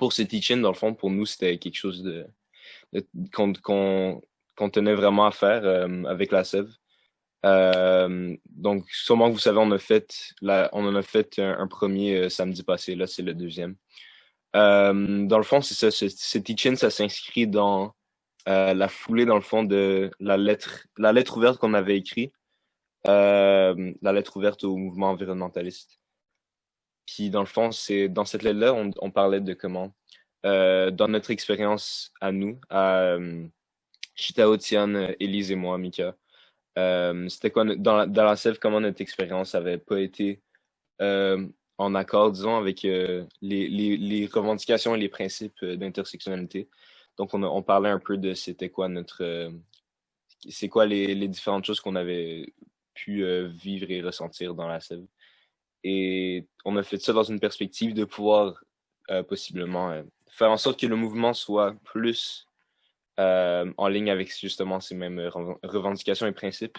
pour ce teach-in, dans le fond, pour nous, c'était quelque chose de- qu'on qu'on qu'on tenait vraiment à faire avec la Sève. Donc, sûrement que vous savez, on en a fait un premier samedi passé, là, c'est le deuxième. Dans le fond, c'est ça, ce teach-in, ça s'inscrit dans la foulée, dans le fond, de la lettre ouverte qu'on avait écrite, la lettre ouverte au mouvement environnementaliste. Puis, dans le fond, c'est dans cette lettre-là, on parlait de comment, dans notre expérience à nous, à Chitao, Tian, Élise et moi, Mika, c'était quoi, dans la sève, comment notre expérience avait pas été euh, en accord, disons, avec les revendications et les principes d'intersectionnalité. Donc, on parlait un peu de c'était quoi c'est quoi les différentes choses qu'on avait pu vivre et ressentir dans la sève. Et on a fait ça dans une perspective de pouvoir possiblement faire en sorte que le mouvement soit plus en ligne avec justement ces mêmes revendications et principes.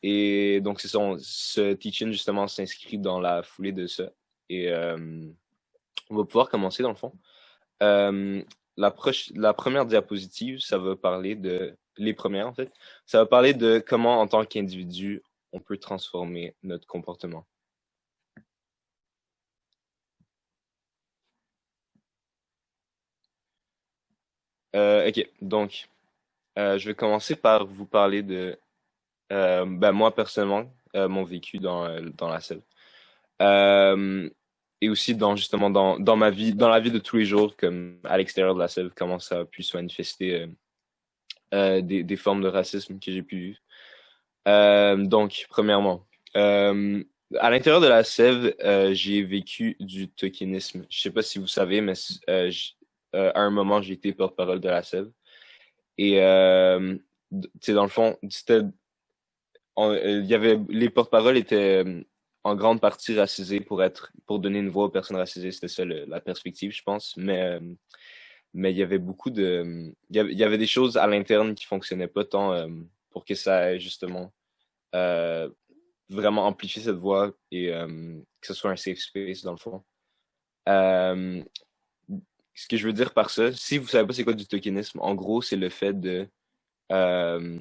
Et donc, c'est ça, ce teaching justement s'inscrit dans la foulée de ça. Et on va pouvoir commencer dans le fond. Euh, la première diapositive, ça va parler les premières en fait, ça va parler de comment en tant qu'individu, on peut transformer notre comportement. Ok, donc je vais commencer par vous parler de ben, moi personnellement, mon vécu dans la selle. Euh, et aussi dans ma vie, dans la vie de tous les jours, comme à l'extérieur de la selle, comment ça a pu se manifester des formes de racisme que j'ai pu vivre. Donc, premièrement, euh, à l'intérieur de la Sève, j'ai vécu du tokenisme. Je sais pas si vous savez, mais à un moment, j'ai été porte-parole de la Sève. Et tu sais, dans le fond, il y avait les porte-paroles étaient en grande partie racisés pour donner une voix aux personnes racisées. C'était ça la perspective, je pense. Mais il y avait il y avait des choses à l'interne qui fonctionnaient pas tant pour que ça ait justement euh, vraiment amplifier cette voix et que ce soit un safe space dans le fond. Euh, Ce que je veux dire par ça, si vous savez pas c'est quoi du tokenisme, en gros, c'est le fait de euh,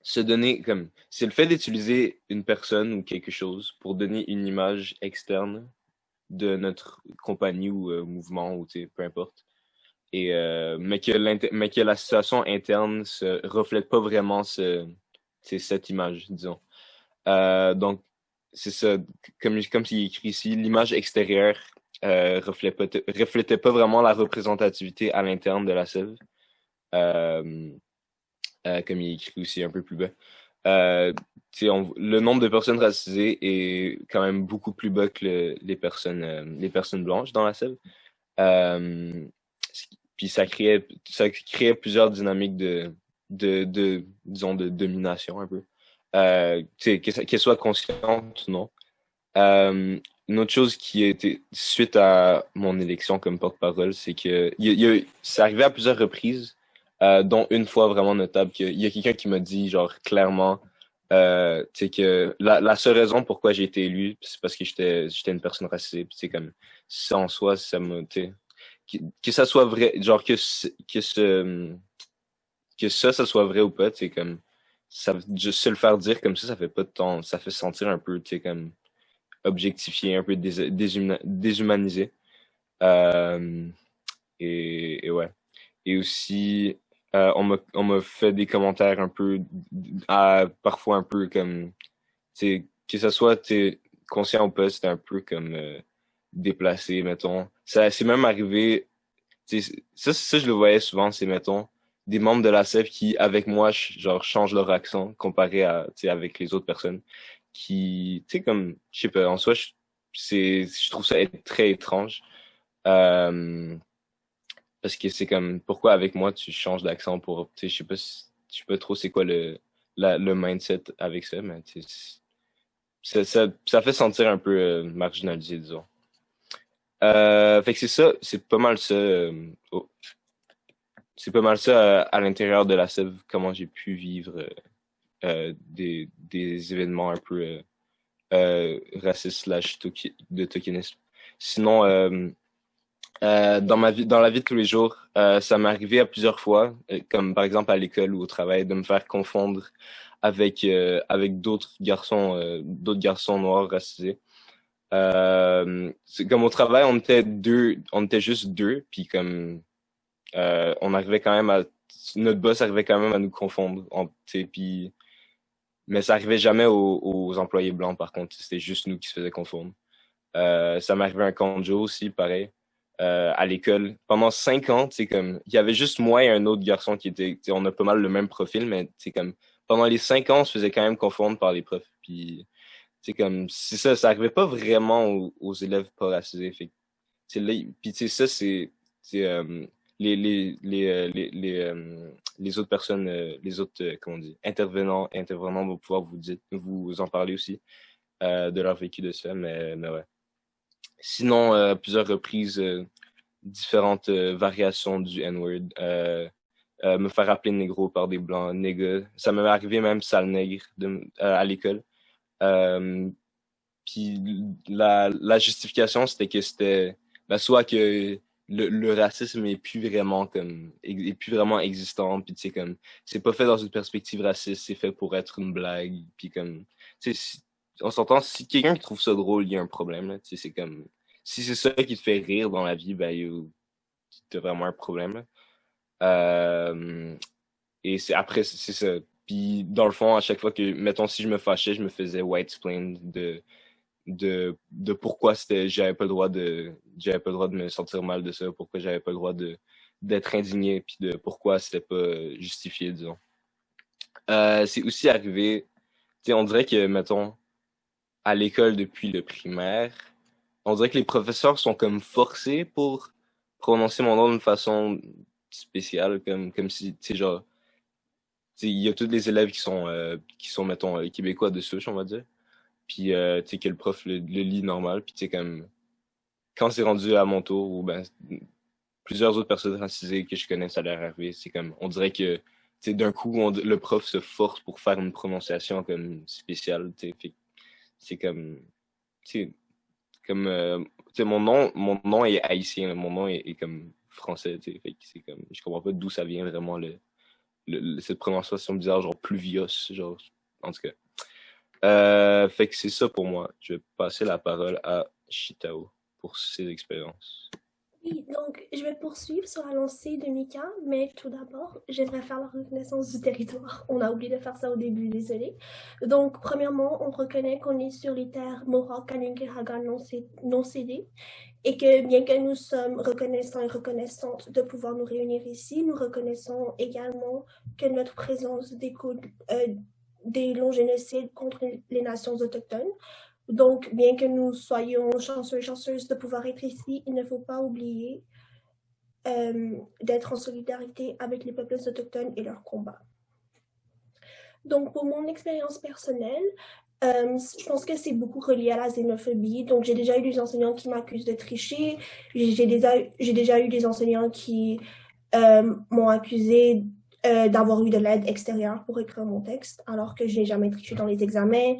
se donner comme c'est le fait d'utiliser une personne ou quelque chose pour donner une image externe de notre compagnie ou mouvement ou peu importe. Et mais que la situation interne se reflète pas vraiment c'est cette image, disons. Donc, c'est ça, comme c'est écrit ici, l'image extérieure reflétait pas vraiment la représentativité à l'interne de la sève, euh, comme il est écrit aussi un peu plus bas. Euh, le nombre de personnes racisées est quand même beaucoup plus bas que les personnes blanches dans la sève. Euh, Puis ça créait plusieurs dynamiques disons, de domination un peu. Qu'elle soit consciente ou non. Une autre chose qui a été suite à mon élection comme porte-parole, c'est que c'est arrivé à plusieurs reprises, dont une fois vraiment notable, qu'il y a quelqu'un qui m'a dit, genre, clairement, tu sais, que la seule raison pourquoi j'ai été élu, c'est parce que j'étais une personne racisée. Puis c'est comme, ça en soi, ça m'a, tu sais, que ça soit vrai, genre, que ça soit vrai ou pas, tu sais, comme, juste se le faire dire comme ça fait pas de temps, ça fait sentir un peu, tu sais, comme, objectifié, un peu déshumanisé. Euh, et ouais. Et aussi, on m'a fait des commentaires un peu, parfois un peu comme, que ce soit conscient ou pas, c'était un peu comme déplacé, mettons. Ça, c'est même arrivé, ça, je le voyais souvent, c'est, mettons, des membres de la SEF qui, avec moi, genre, changent leur accent comparé à, avec les autres personnes qui, tu sais, comme, je sais pas, en soi, je trouve ça très étrange. Euh, Parce que c'est comme, pourquoi avec moi tu changes d'accent pour, tu sais, je sais pas trop c'est quoi le mindset avec ça, mais tu sais, ça fait sentir un peu marginalisé, disons. Fait que c'est ça, c'est pas mal ça. C'est pas mal ça à l'intérieur de la Sève, comment j'ai pu vivre des événements un peu racistes slash de tokenisme. Sinon, Dans la vie de tous les jours, ça m'est arrivé à plusieurs fois, comme par exemple à l'école ou au travail, de me faire confondre avec d'autres garçons noirs racisés. C'est comme au travail, on était juste deux, puis comme on arrivait quand même à notre boss arrivait quand même à nous confondre, tu sais, puis mais ça arrivait jamais aux employés blancs par contre, c'était juste nous qui se faisaient confondre. Ça m'est arrivé un conjo aussi, pareil, à l'école. Pendant 5 ans, c'est comme, il y avait juste moi et un autre garçon qui était, tu sais, on a pas mal le même profil, mais c'est comme, pendant les 5 ans, on se faisait quand même confondre par les profs. Puis, c'est comme, c'est ça, ça arrivait pas vraiment aux élèves pas racisés. Fait, c'est là, puis tu sais, ça, c'est les autres personnes, les autres, comment on dit, intervenants vont pouvoir vous en parler aussi de leur vécu de ça, mais ouais. Sinon, plusieurs reprises, différentes variations du N-word. Me faire appeler négro par des blancs, nigga. Ça m'est arrivé même sale nègre à l'école. Euh, Puis la justification, c'était que c'était ben, soit que le racisme est plus vraiment existant, puis tu sais comme c'est pas fait dans une perspective raciste, c'est fait pour être une blague, puis comme tu sais on s'entend si quelqu'un qui trouve ça drôle, il y a un problème là, tu sais c'est comme si c'est ça qui te fait rire dans la vie, ben t'as vraiment un problème là. Euh, et c'est après c'est ça. Puis dans le fond, à chaque fois que mettons si je me fâchais, je me faisais white-splain de pourquoi j'avais pas le droit de me sentir mal de ça, pourquoi j'avais pas le droit d'être indigné, puis de pourquoi c'était pas justifié, disons. C'est aussi arrivé, tu sais, on dirait que, mettons, à l'école depuis le primaire, on dirait que les professeurs sont comme forcés pour prononcer mon nom d'une façon spéciale, comme si, tu sais, genre, tu sais, il y a tous les élèves qui sont mettons, québécois de souche, on va dire. Puis, tu sais, que le prof le lit normal. Puis, tu sais, comme, quand c'est rendu à mon tour, ou ben, plusieurs autres personnes racisées que je connais, ça leur arrivé, c'est comme, on dirait que, tu sais, d'un coup, le prof se force pour faire une prononciation comme spéciale, tu sais. C'est comme, tu sais, comme, tu sais, mon nom est haïtien, là, mon nom est comme français, tu sais. Fait que c'est comme, je comprends pas d'où ça vient vraiment cette prononciation bizarre, genre pluvios, genre, en tout cas. Fait que c'est ça pour moi. Je vais passer la parole à Shitao pour ses expériences. Oui, donc je vais poursuivre sur la lancée de Mika, mais tout d'abord, j'aimerais faire la reconnaissance du territoire. On a oublié de faire ça au début, désolé. Donc, premièrement, on reconnaît qu'on est sur les terres Mohawk, Kanenkehaga non cédées et que bien que nous sommes reconnaissants et reconnaissantes de pouvoir nous réunir ici, nous reconnaissons également que notre présence découle des longs génocides contre les nations autochtones. Donc, bien que nous soyons chanceux et chanceuses de pouvoir être ici, il ne faut pas oublier d'être en solidarité avec les peuples autochtones et leurs combats. Donc, pour mon expérience personnelle, je pense que c'est beaucoup relié à la xénophobie. Donc, j'ai déjà eu des enseignants qui m'accusent de tricher. J'ai déjà eu des enseignants qui m'ont accusé d'avoir eu de l'aide extérieure pour écrire mon texte, alors que je n'ai jamais triché dans les examens.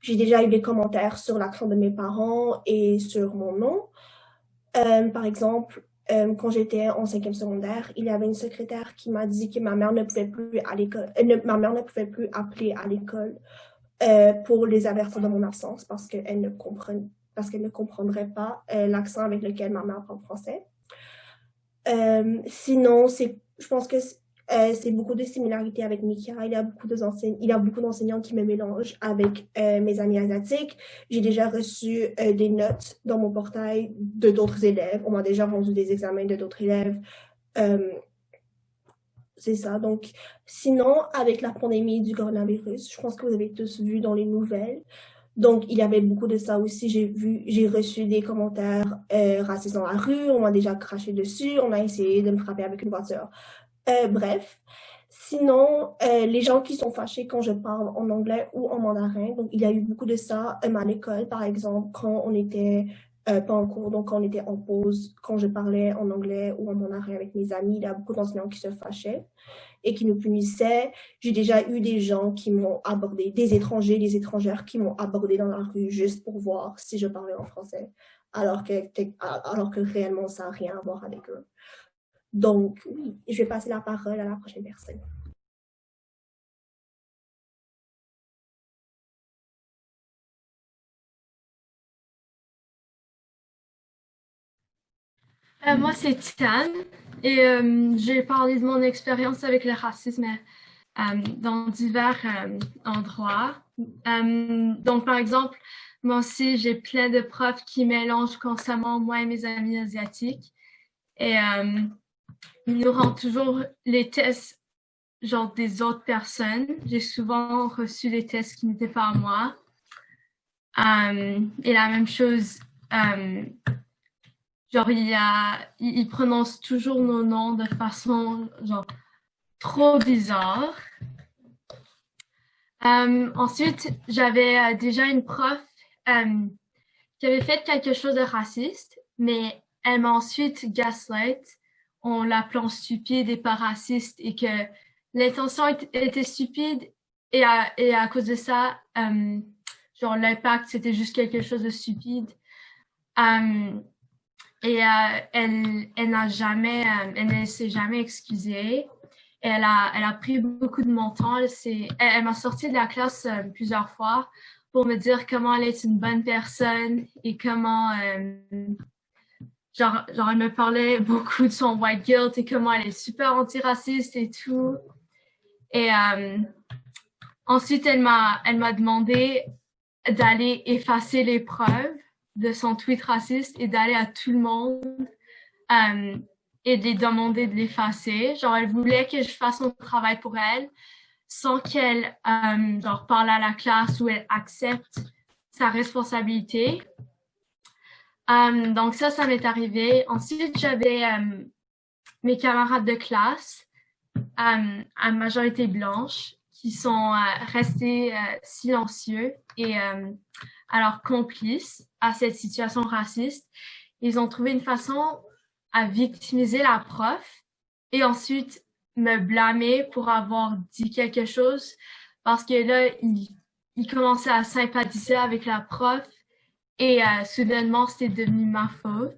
J'ai déjà eu des commentaires sur l'accent de mes parents et sur mon nom. Par exemple, quand j'étais en 5e secondaire, il y avait une secrétaire qui m'a dit que ma mère ne pouvait plus à l'école, ma mère ne pouvait plus appeler à l'école pour les avertir de mon absence parce qu'elle ne comprendrait pas l'accent avec lequel ma mère parle français. Sinon, je pense que c'est beaucoup de similarités avec Mika. Il y a beaucoup d'enseignants qui me mélangent avec mes amis asiatiques. J'ai déjà reçu des notes dans mon portail de d'autres élèves. On m'a déjà rendu des examens de d'autres élèves. Euh, c'est ça. Donc, sinon, avec la pandémie du coronavirus, je pense que vous avez tous vu dans les nouvelles. Donc, il y avait beaucoup de ça aussi. J'ai reçu des commentaires racistes dans la rue. On m'a déjà craché dessus. On a essayé de me frapper avec une voiture. Bref. Sinon, les gens qui sont fâchés quand je parle en anglais ou en mandarin. Donc, il y a eu beaucoup de ça à l'école, par exemple, quand on était pas en cours, donc quand on était en pause, quand je parlais en anglais ou en mandarin avec mes amis, il y a beaucoup d'enseignants qui se fâchaient et qui me punissaient. J'ai déjà eu des gens qui m'ont abordé, des étrangers, des étrangères qui m'ont abordé dans la rue juste pour voir si je parlais en français. alors que réellement, ça n'a rien à voir avec eux. Donc, oui, je vais passer la parole à la prochaine personne. Moi, c'est Titane et j'ai parlé de mon expérience avec le racisme dans divers endroits. Donc, par exemple, moi aussi, j'ai plein de profs qui mélangent constamment moi et mes amis asiatiques et ils nous rendent toujours les tests genre des autres personnes. J'ai souvent reçu des tests qui n'étaient pas à moi. Et la même chose, genre il prononce toujours nos noms de façon genre trop bizarre. Ensuite, j'avais déjà une prof qui avait fait quelque chose de raciste, mais elle m'a ensuite gaslight en l'appelant stupide et pas raciste et que l'intention était stupide et à cause de ça, genre l'impact c'était juste quelque chose de stupide. Et elle ne s'est jamais excusée. Elle a pris beaucoup de mon temps. Elle m'a sorti de la classe plusieurs fois pour me dire comment elle est une bonne personne et comment, genre, elle me parlait beaucoup de son white guilt et comment elle est super antiraciste et tout. Et ensuite, elle m'a demandé d'aller effacer les preuves de son tweet raciste et d'aller à tout le monde et de les demander de l'effacer. Genre, elle voulait que je fasse son travail pour elle sans qu'elle genre parle à la classe ou elle accepte sa responsabilité. Donc ça m'est arrivé. Ensuite, j'avais mes camarades de classe à majorité blanche qui sont restés silencieux et alors complices à cette situation raciste. Ils ont trouvé une façon à victimiser la prof et ensuite me blâmer pour avoir dit quelque chose parce que là, ils commençaient à sympathiser avec la prof et soudainement, c'était devenu ma faute.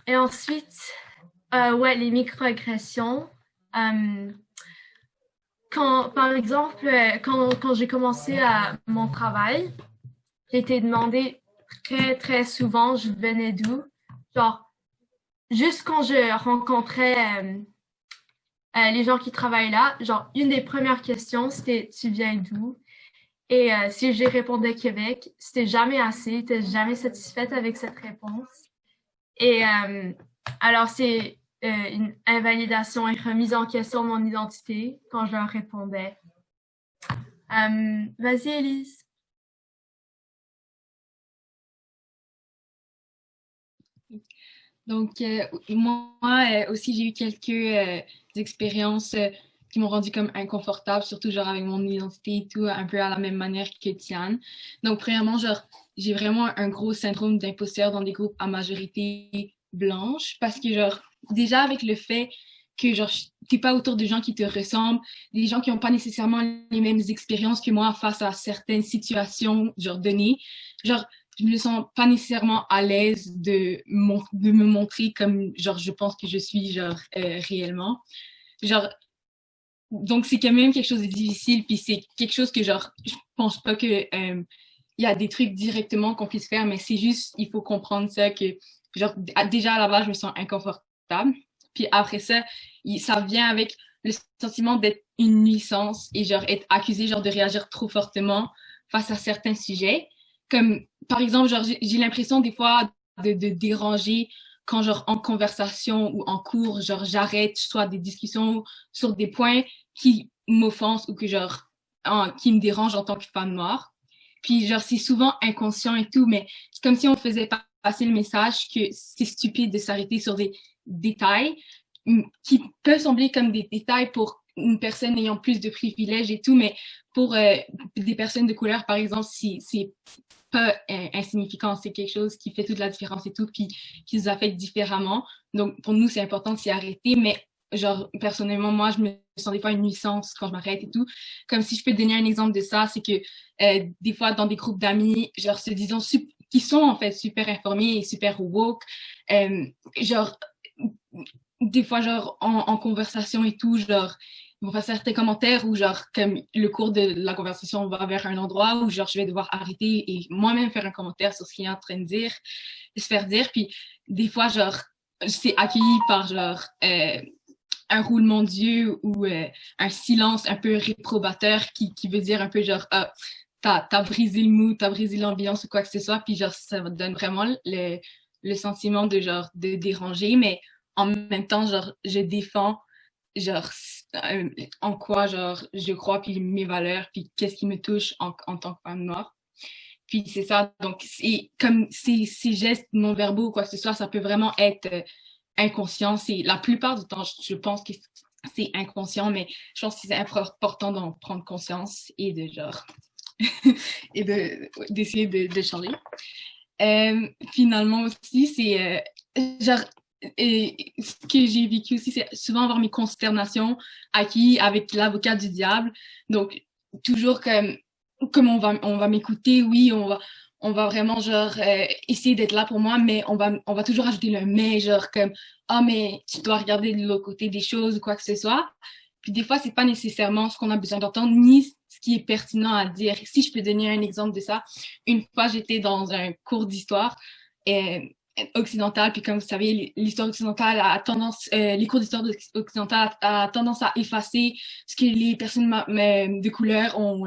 Et ensuite, ouais, les microagressions. Par exemple, quand j'ai commencé mon travail, j'ai été demandé très, très souvent, je venais d'où. Genre, juste quand je rencontrais les gens qui travaillent là, genre, une des premières questions, c'était « Tu viens d'où ?» Et si j'ai répondu Québec, c'était jamais assez, j'étais jamais satisfaite avec cette réponse. Et alors, c'est une invalidation et remise en question de mon identité quand je leur répondais. Vas-y, Élise. Donc, moi aussi, j'ai eu quelques expériences qui m'ont rendu comme inconfortable, surtout genre avec mon identité et tout, un peu à la même manière que Tiane. Donc, premièrement, genre, j'ai vraiment un gros syndrome d'imposteur dans des groupes à majorité blanche parce que, genre, déjà avec le fait que, genre, t'es pas autour de gens qui te ressemblent, des gens qui ont pas nécessairement les mêmes expériences que moi face à certaines situations, genre, données, genre, je me sens pas nécessairement à l'aise de me montrer comme, genre, je pense que je suis, genre, réellement. Genre, donc c'est quand même quelque chose de difficile, puis c'est quelque chose que, genre, je pense pas que il y a des trucs directement qu'on puisse faire, mais c'est juste, il faut comprendre ça, que, genre, déjà à la base, je me sens inconfortable. Puis après ça, ça vient avec le sentiment d'être une nuisance et, genre, être accusé, genre, de réagir trop fortement face à certains sujets. Comme, par exemple, genre, j'ai l'impression des fois de déranger quand, genre, en conversation ou en cours, genre, j'arrête soit des discussions sur des points qui m'offensent ou que, genre, qui me dérangent en tant que femme noire. Puis, genre, c'est souvent inconscient et tout, mais c'est comme si on faisait passer le message que c'est stupide de s'arrêter sur des détails qui peuvent sembler comme des détails pour une personne ayant plus de privilèges et tout, mais pour des personnes de couleur, par exemple, c'est pas insignifiant, c'est quelque chose qui fait toute la différence et tout, puis qui nous affecte différemment. Donc, pour nous, c'est important de s'y arrêter, mais genre, personnellement, moi, je me sens des fois une nuisance quand je m'arrête et tout. Comme si je peux te donner un exemple de ça, c'est que des fois, dans des groupes d'amis, genre, se disant qui sont en fait super informés et super woke. Genre, des fois, genre, en conversation et tout, genre, ils vont faire certains commentaires où, genre, comme le cours de la conversation va vers un endroit où, genre, je vais devoir arrêter et moi-même faire un commentaire sur ce qu'il est en train de dire, se faire dire. Puis, des fois, genre, c'est accueilli par, genre, un roulement d'yeux ou un silence un peu réprobateur qui veut dire un peu, genre, ah, t'as brisé le mood, t'as brisé l'ambiance ou quoi que ce soit. Puis, genre, ça me donne vraiment le sentiment de, genre, de déranger, mais en même temps, genre, je défends, genre, en quoi, genre, je crois, puis mes valeurs, puis qu'est-ce qui me touche en tant que femme noire. Puis c'est ça, donc, comme ces gestes non-verbaux ou quoi que ce soit, ça peut vraiment être inconscient. C'est la plupart du temps, je pense que c'est inconscient, mais je pense que c'est important d'en prendre conscience et de, genre, et d'essayer de changer. Finalement aussi, c'est genre, et ce que j'ai vécu aussi, c'est souvent avoir mes consternations acquis avec l'avocat du diable. Donc, toujours comme on va m'écouter, oui, on va vraiment, genre, essayer d'être là pour moi, mais on va toujours ajouter le mais, genre, comme, ah, mais tu dois regarder de l'autre côté des choses ou quoi que ce soit. Puis des fois, c'est pas nécessairement ce qu'on a besoin d'entendre, ni ce qui est pertinent à dire. Si je peux donner un exemple de ça, une fois, j'étais dans un cours d'histoire occidentale, puis comme vous savez, l'histoire occidentale a tendance, les cours d'histoire occidentale a tendance à effacer ce que les personnes de couleur ont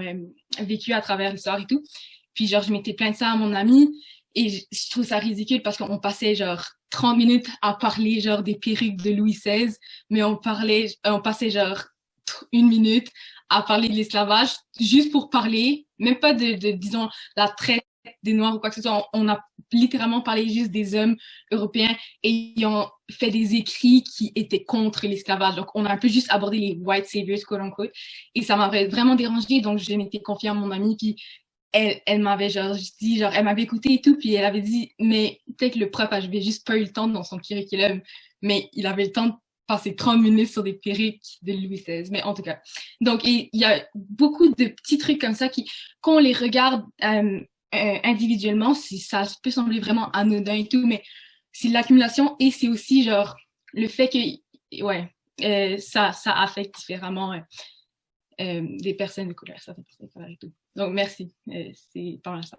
vécu à travers l'histoire et tout. Puis genre, je m'étais plaint de ça à mon ami, et je trouve ça ridicule parce qu'on passait genre 30 minutes à parler genre des perruques de Louis XVI, mais on passait genre 1 minute à parler de l'esclavage juste pour parler, même pas disons, la traite des Noirs ou quoi que ce soit. On a littéralement parlé juste des hommes européens ayant fait des écrits qui étaient contre l'esclavage. Donc, on a un peu juste abordé les white saviors, quote unquote. Et ça m'avait vraiment dérangée. Donc, je m'étais confiée à mon amie, puis elle m'avait genre dit, genre, elle m'avait écouté et tout, puis elle avait dit, mais peut-être le prof avait juste pas eu le temps dans son curriculum, mais il avait le temps de passer 30 minutes sur des perruques de Louis XVI. Mais en tout cas. Donc, il y a beaucoup de petits trucs comme ça qui, quand on les regarde individuellement, ça peut sembler vraiment anodin et tout, mais c'est l'accumulation et c'est aussi genre le fait que, ouais, ça affecte différemment des personnes de couleur, ça fait couleur et tout. Donc, merci. C'est pas mal ça.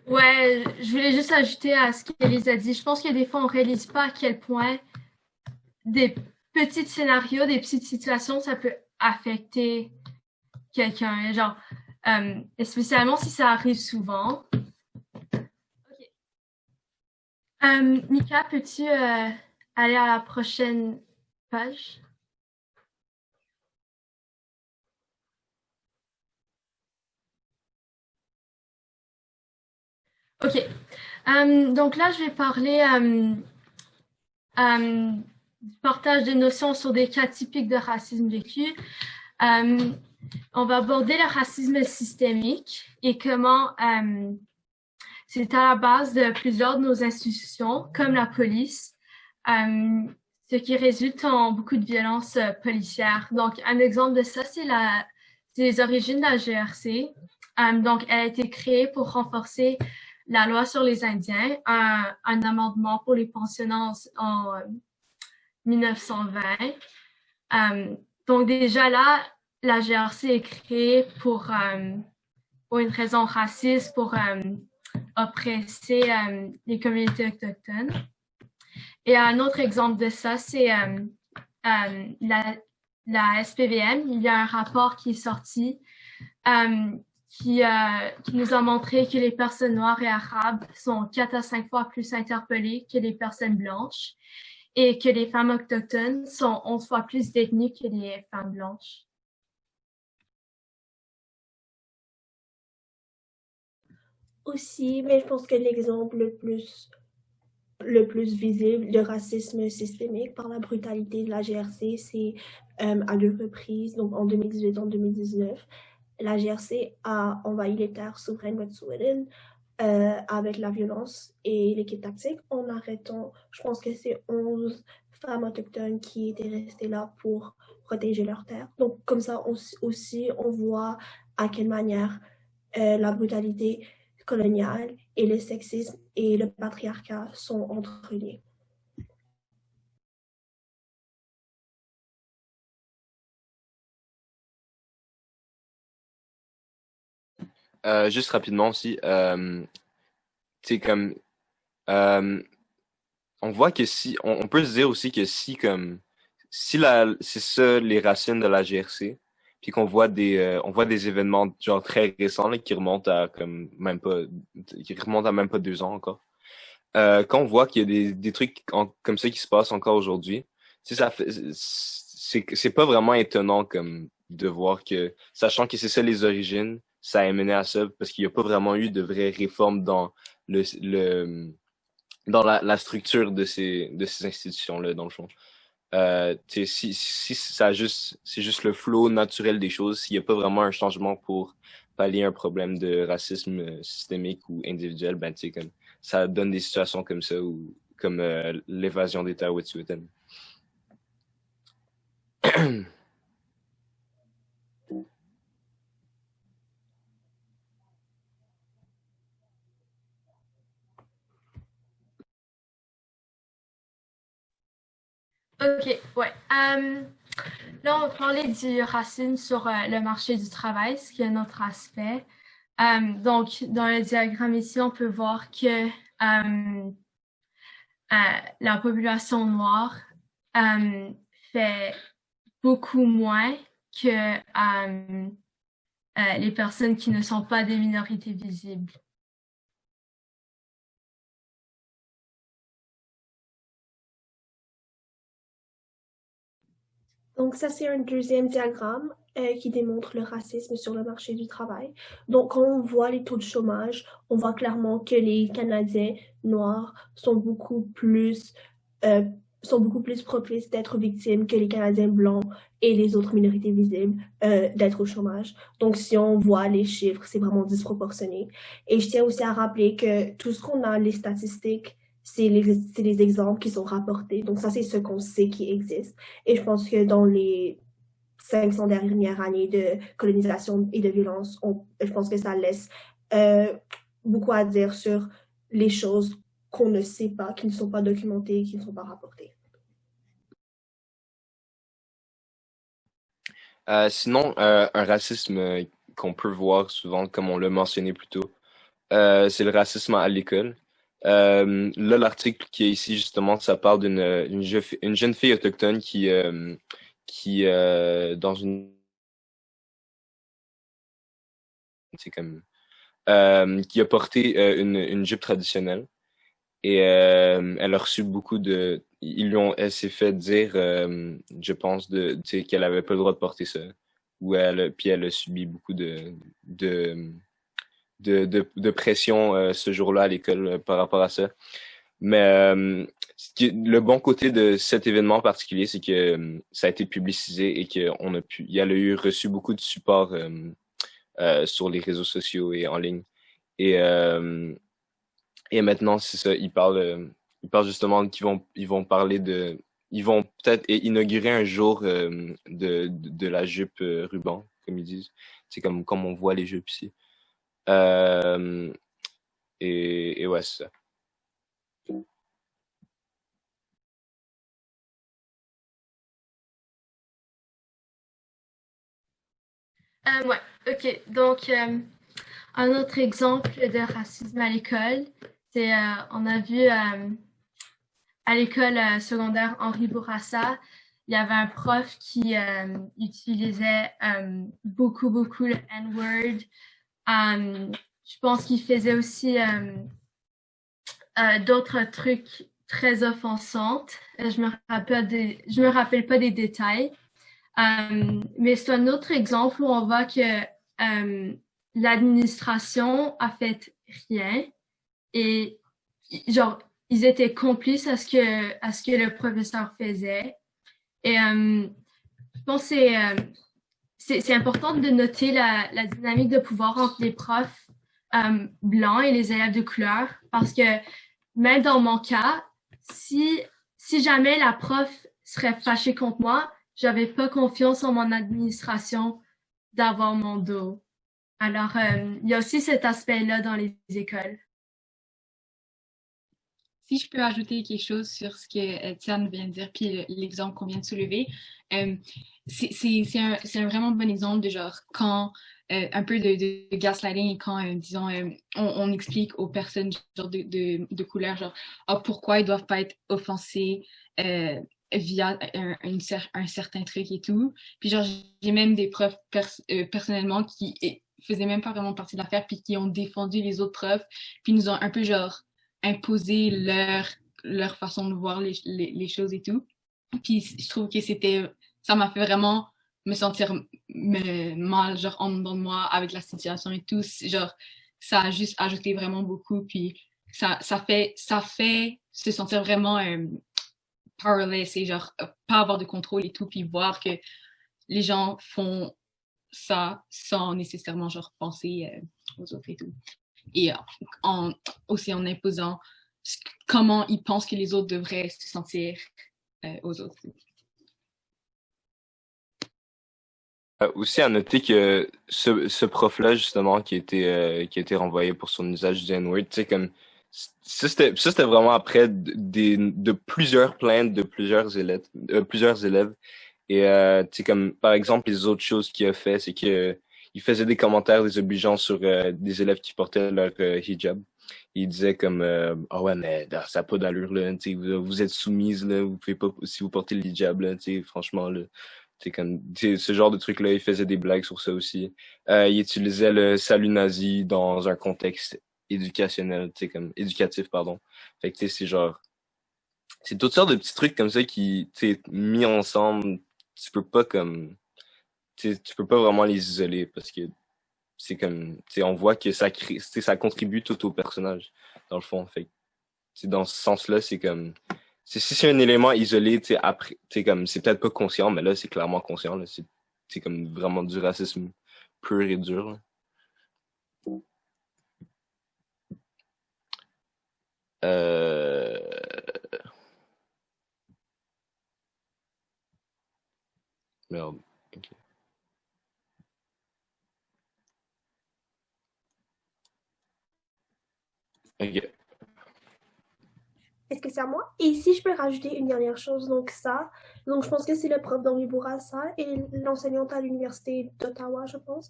Ouais, je voulais juste ajouter à ce qu'Élise a dit. Je pense que des fois, on réalise pas à quel point des petits scénarios, des petites situations, ça peut affecter quelqu'un. Genre, spécialement si ça arrive souvent. Okay. Mika, peux-tu aller à la prochaine page? Ok. Donc là, je vais parler du partage des notions sur des cas typiques de racisme vécu. On va aborder le racisme systémique et comment c'est à la base de plusieurs de nos institutions, comme la police, ce qui résulte en beaucoup de violences policières. Donc, un exemple de ça, c'est les origines de la GRC. Donc, elle a été créée pour renforcer la loi sur les Indiens, un amendement pour les pensionnats en 1920. Donc, déjà là, la GRC est créée pour une raison raciste, pour oppresser les communautés autochtones. Et un autre exemple de ça, c'est la SPVM. Il y a un rapport qui est sorti qui nous a montré que les personnes noires et arabes sont 4 à 5 fois plus interpellées que les personnes blanches et que les femmes autochtones sont 11 fois plus détenues que les femmes blanches. Aussi, mais je pense que l'exemple le plus visible de racisme systémique par la brutalité de la GRC, c'est à 2 reprises, donc en 2018 et en 2019. La GRC a envahi les terres souveraines wet'suwet'en avec la violence et l'équipe tactique en arrêtant, je pense que c'est 11 femmes autochtones qui étaient restées là pour protéger leurs terres. Donc, comme ça aussi, on voit à quelle manière la brutalité coloniale et le sexisme et le patriarcat sont entreliés. Juste rapidement aussi, tu sais, comme, euh, on voit que si, on peut se dire aussi que si, comme, si c'est ça les racines de la GRC, puis qu'on voit on voit des événements genre très récents là, qui remontent à comme qui remontent à même pas 2 ans encore. Quand on voit qu'il y a des trucs comme ça qui se passent encore aujourd'hui, tu sais, c'est pas vraiment étonnant comme de voir que, sachant que c'est ça les origines, ça a mené à ça parce qu'il n'y a pas vraiment eu de vraies réformes dans dans la structure de ces institutions-là, dans le fond. Tu sais, si c'est juste le flow naturel des choses, s'il n'y a pas vraiment un changement pour pallier un problème de racisme systémique ou individuel, ben tu sais, comme ça donne des situations comme ça ou comme l'évasion d'État Wet'suwet'en. OK, ouais. Là, on va parler du racisme sur le marché du travail, ce qui est notre aspect. Donc, dans le diagramme ici, on peut voir que la population noire fait beaucoup moins que les personnes qui ne sont pas des minorités visibles. Donc, ça, c'est un deuxième diagramme qui démontre le racisme sur le marché du travail. Donc, quand on voit les taux de chômage, on voit clairement que les Canadiens noirs sont beaucoup plus propices d'être victimes que les Canadiens blancs et les autres minorités visibles d'être au chômage. Donc, si on voit les chiffres, c'est vraiment disproportionné. Et je tiens aussi à rappeler que tout ce qu'on a, les statistiques, c'est les exemples qui sont rapportés. Donc, ça, c'est ce qu'on sait qui existe. Et je pense que dans les 500 dernières années de colonisation et de violence, je pense que ça laisse beaucoup à dire sur les choses qu'on ne sait pas, qui ne sont pas documentées, qui ne sont pas rapportées. Sinon, un racisme qu'on peut voir souvent, comme on l'a mentionné plus tôt, c'est le racisme à l'école. Là, l'article qui est ici, justement, ça parle une jeune fille autochtone qui dans une c'est comme qui a porté une jupe traditionnelle et elle a reçu beaucoup de elle s'est fait dire je pense tu sais, qu'elle avait pas le droit de porter ça ou puis elle a subi beaucoup de pression ce jour-là à l'école par rapport à ça. Mais le bon côté de cet événement en particulier, c'est que ça a été publicisé et il a eu reçu beaucoup de support sur les réseaux sociaux et en ligne. Et, et maintenant, c'est ça, ils parlent justement ils vont parler ils vont peut-être inaugurer un jour de la jupe ruban, comme ils disent. C'est comme on voit les jupes ici. Et ouais, c'est ça. Ouais, OK. Donc, un autre exemple de racisme à l'école, c'est, on a vu à l'école secondaire Henri Bourassa, il y avait un prof qui utilisait beaucoup le N-word. Je pense qu'il faisait aussi d'autres trucs très offensants. Je me rappelle pas des détails. Mais c'est un autre exemple où on voit que l'administration a fait rien et genre ils étaient complices à ce que le professeur faisait. Et je pense que c'est important de noter la dynamique de pouvoir entre les profs blancs et les élèves de couleur parce que même dans mon cas, si jamais la prof serait fâchée contre moi, j'avais pas confiance en mon administration d'avoir mon dos. Alors, il y a aussi cet aspect-là dans les écoles. Si je peux ajouter quelque chose sur ce que Tiane vient de dire, puis l'exemple qu'on vient de soulever, c'est un vraiment bon exemple de genre quand un peu de gaslighting et quand, disons, on explique aux personnes genre de couleur, genre, pourquoi ils doivent pas être offensés via un certain truc et tout. Puis genre, j'ai même des profs personnellement qui faisaient même pas vraiment partie de l'affaire, puis qui ont défendu les autres profs, puis nous ont un peu genre imposer leur façon de voir les choses et tout. Puis je trouve que ça m'a fait vraiment me sentir mal, genre en dedans de moi avec la situation et tout. Genre, ça a juste ajouté vraiment beaucoup. Puis ça fait se sentir vraiment powerless et genre pas avoir de contrôle et tout. Puis voir que les gens font ça sans nécessairement genre penser aux autres et tout. Et aussi en imposant comment ils pensent que les autres devraient se sentir aux autres. Aussi à noter que ce prof-là, justement, qui a été renvoyé pour son usage du N-word, tu sais, comme, ça c'était vraiment après de plusieurs plaintes de plusieurs élèves. Et, tu sais, comme, par exemple, les autres choses qu'il a fait, c'est que il faisait des commentaires désobligeants sur des élèves qui portaient leur hijab. Il disait comme ah ouais, mais ça n'a pas d'allure là, tu sais, vous êtes soumise là, vous pouvez pas, si vous portez le hijab là, tu sais, franchement là, c'est comme ce genre de truc là. Il faisait des blagues sur ça aussi. Il utilisait le salut nazi dans un contexte éducationnel, tu sais, comme éducatif, pardon. Fait que tu sais, c'est genre, c'est toutes sortes de petits trucs comme ça qui, tu sais, mis ensemble, tu peux pas comme, tu peux pas vraiment les isoler parce que c'est comme, tu sais, on voit que ça crée, tu sais, ça contribue tout au personnage dans le fond. Fait que, dans ce sens-là, c'est comme, si c'est un élément isolé, tu sais, après, tu sais, comme, c'est peut-être pas conscient, mais là, c'est clairement conscient, là. C'est comme vraiment du racisme pur et dur, là. Euh... Merde. Ok. Ok. Est-ce que c'est à moi? Et si je peux rajouter une dernière chose, donc ça, donc je pense que c'est le prof d'Henri Bourassa et l'enseignante à l'Université d'Ottawa, je pense.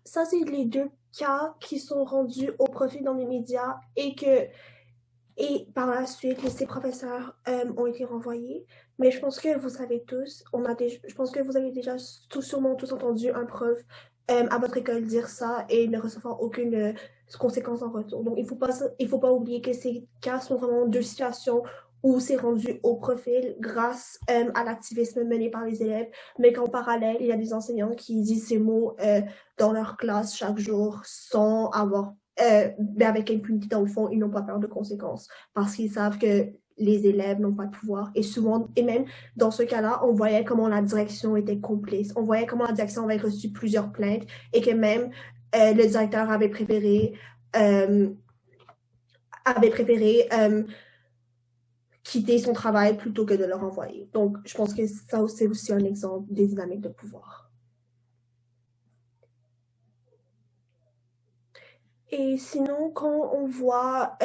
Ça, c'est les deux cas qui sont rendus au profit dans les médias et par la suite, ces professeurs ont été renvoyés. Mais je pense que vous savez tous, je pense que vous avez déjà sûrement tous entendu un prof à votre école dire ça et ne recevoir aucune conséquence en retour. Donc, il faut pas oublier que ces cas sont vraiment deux situations où c'est rendu au profil grâce à l'activisme mené par les élèves, mais qu'en parallèle, il y a des enseignants qui disent ces mots dans leur classe chaque jour sans avoir mais avec impunité dans le fond, ils n'ont pas peur de conséquences parce qu'ils savent que les élèves n'ont pas de pouvoir. Et souvent, et même dans ce cas-là, on voyait comment la direction était complice. On voyait comment la direction avait reçu plusieurs plaintes et que même le directeur avait préféré quitter son travail plutôt que de le renvoyer. Donc, je pense que ça, c'est aussi un exemple des dynamiques de pouvoir. Et sinon, quand on voit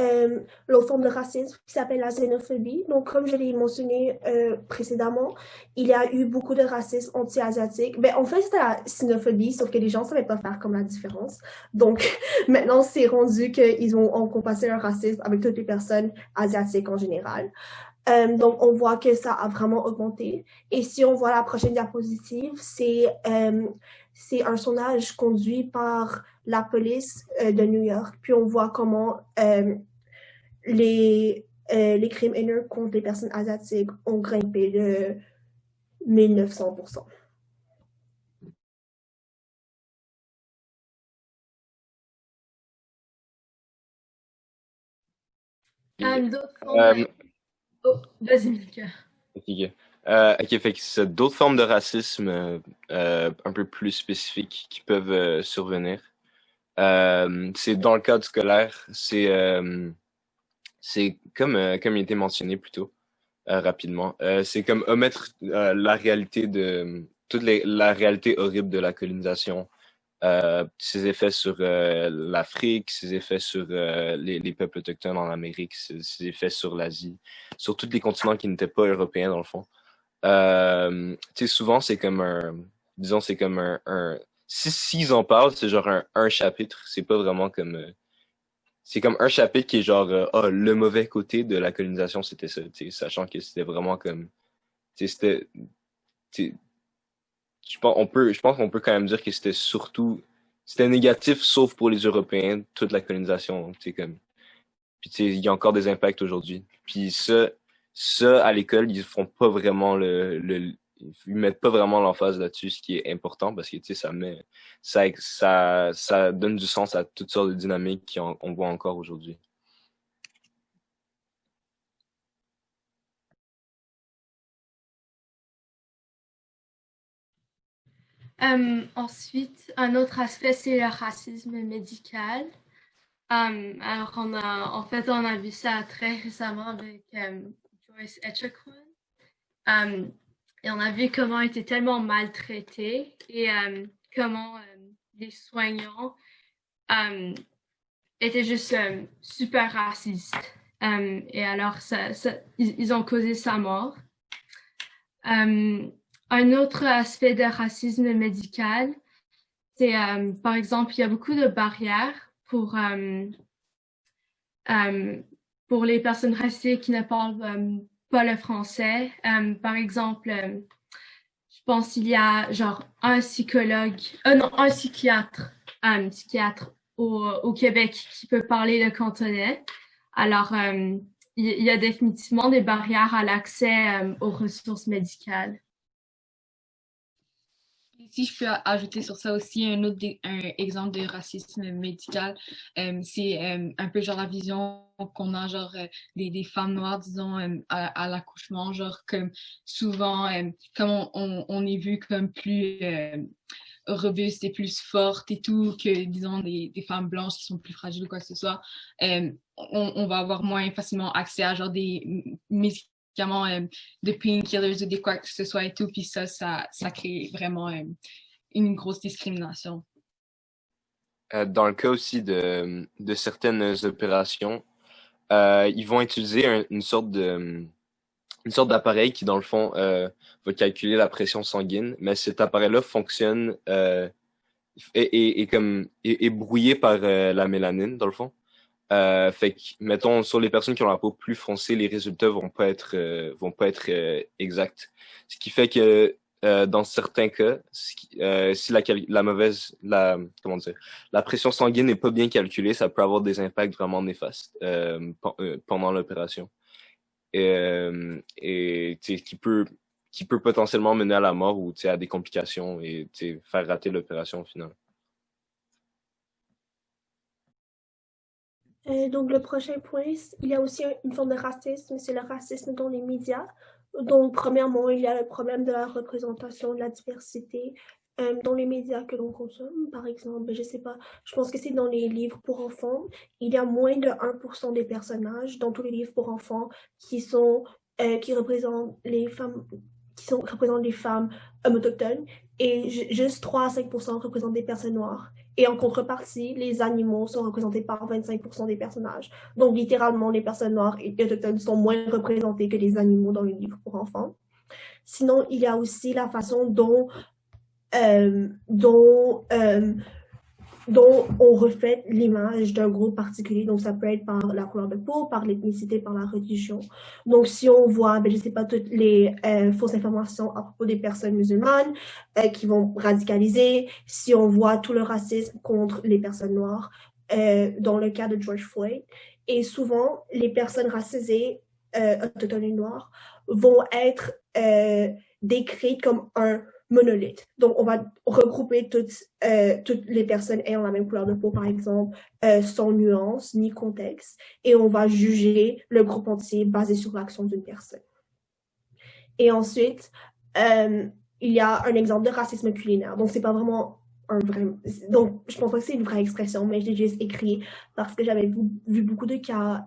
l'autre forme de racisme qui s'appelle la xénophobie, donc comme je l'ai mentionné précédemment, il y a eu beaucoup de racisme anti-asiatique. Ben, en fait, c'était la xénophobie, sauf que les gens ne savaient pas faire comme la différence. Donc, maintenant, c'est rendu qu'ils ont encompassé leur racisme avec toutes les personnes asiatiques en général. Donc, on voit que ça a vraiment augmenté. Et si on voit la prochaine diapositive, c'est un sondage conduit par la police de New York. Puis on voit comment les crimes haineux contre les personnes asiatiques ont grimpé de 1900%. D'autres formes Oh, vas-y, Mika. Ok, fait que c'est d'autres formes de racisme un peu plus spécifiques qui peuvent survenir. C'est dans le cadre scolaire, c'est comme il a été mentionné plus tôt. rapidement. C'est comme omettre la réalité de la réalité horrible de la colonisation, ses effets sur l'Afrique, ses effets sur les peuples autochtones en Amérique, ses effets sur l'Asie, sur tous les continents qui n'étaient pas européens dans le fond. Tu sais, souvent c'est comme disons c'est comme s'ils en parlent, c'est genre un chapitre, c'est pas vraiment comme c'est comme un chapitre qui est genre le mauvais côté de la colonisation, c'était ça, tu sais, sachant que c'était vraiment comme tu sais, tu sais, je pense qu'on peut quand même dire que c'était négatif sauf pour les Européens, toute la colonisation, tu sais, comme puis tu sais, il y a encore des impacts aujourd'hui. Puis ça à l'école, ils font pas vraiment ils mettent pas vraiment l'emphase là-dessus, ce qui est important parce que tu sais, ça donne du sens à toutes sortes de dynamiques qu'on voit encore aujourd'hui. Ensuite, un autre aspect, c'est le racisme médical. Alors, on a vu ça très récemment avec Joyce Echaquan. Et on a vu comment elle était tellement maltraitée et comment les soignants étaient juste super racistes. Et alors, ils ont causé sa mort. Un autre aspect de racisme médical, c'est par exemple, il y a beaucoup de barrières pour les personnes racisées qui ne parlent pas le français. Par exemple, je pense qu'il y a genre un psychiatre au Québec qui peut parler le cantonais. Alors, il y a définitivement des barrières à l'accès aux ressources médicales. Si je peux ajouter sur ça aussi un exemple de racisme médical, c'est un peu genre la vision qu'on a genre des femmes noires, disons, à l'accouchement, genre comme souvent, comme on est vu comme plus robuste et plus forte et tout que, disons, des femmes blanches qui sont plus fragiles ou quoi que ce soit, on va avoir moins facilement accès à genre des médicaments de painkillers ou de quoi que ce soit et tout, puis ça crée vraiment une grosse discrimination. Dans le cas aussi de certaines opérations, ils vont utiliser une sorte d'appareil qui, dans le fond, va calculer la pression sanguine, mais cet appareil-là fonctionne est brouillé par la mélanine, dans le fond. Fait que, mettons, sur les personnes qui ont la peau plus foncée, les résultats vont pas être exacts. Ce qui fait que dans certains cas, si la pression sanguine n'est pas bien calculée, ça peut avoir des impacts vraiment néfastes pendant l'opération. Et qui peut potentiellement mener à la mort ou à des complications et faire rater l'opération au final. Donc, le prochain point, il y a aussi une forme de racisme, c'est le racisme dans les médias. Donc, premièrement, il y a le problème de la représentation de la diversité dans les médias que l'on consomme. Par exemple, je sais pas, je pense que c'est dans les livres pour enfants, il y a moins de 1% des personnages dans tous les livres pour enfants qui représentent les femmes représentent les femmes autochtones et juste 3 à 5% représentent des personnes noires. Et en contrepartie, les animaux sont représentés par 25% des personnages. Donc, littéralement, les personnes noires et autochtones sont moins représentées que les animaux dans les livres pour enfants. Sinon, il y a aussi la façon dont on reflète l'image d'un groupe particulier. Donc, ça peut être par la couleur de peau, par l'ethnicité, par la religion. Donc, si on voit, je ne sais pas, toutes les fausses informations à propos des personnes musulmanes qui vont radicaliser, si on voit tout le racisme contre les personnes noires, dans le cas de George Floyd. Et souvent, les personnes racisées, autochtones et noires, vont être décrites comme un monolithe. Donc, on va regrouper toutes les personnes ayant la même couleur de peau, par exemple, sans nuance ni contexte, et on va juger le groupe entier basé sur l'action d'une personne. Et ensuite, il y a un exemple de racisme culinaire. Donc, c'est pas vraiment un vrai... Donc, je pense pas que c'est une vraie expression, mais je l'ai juste écrit parce que j'avais vu beaucoup de cas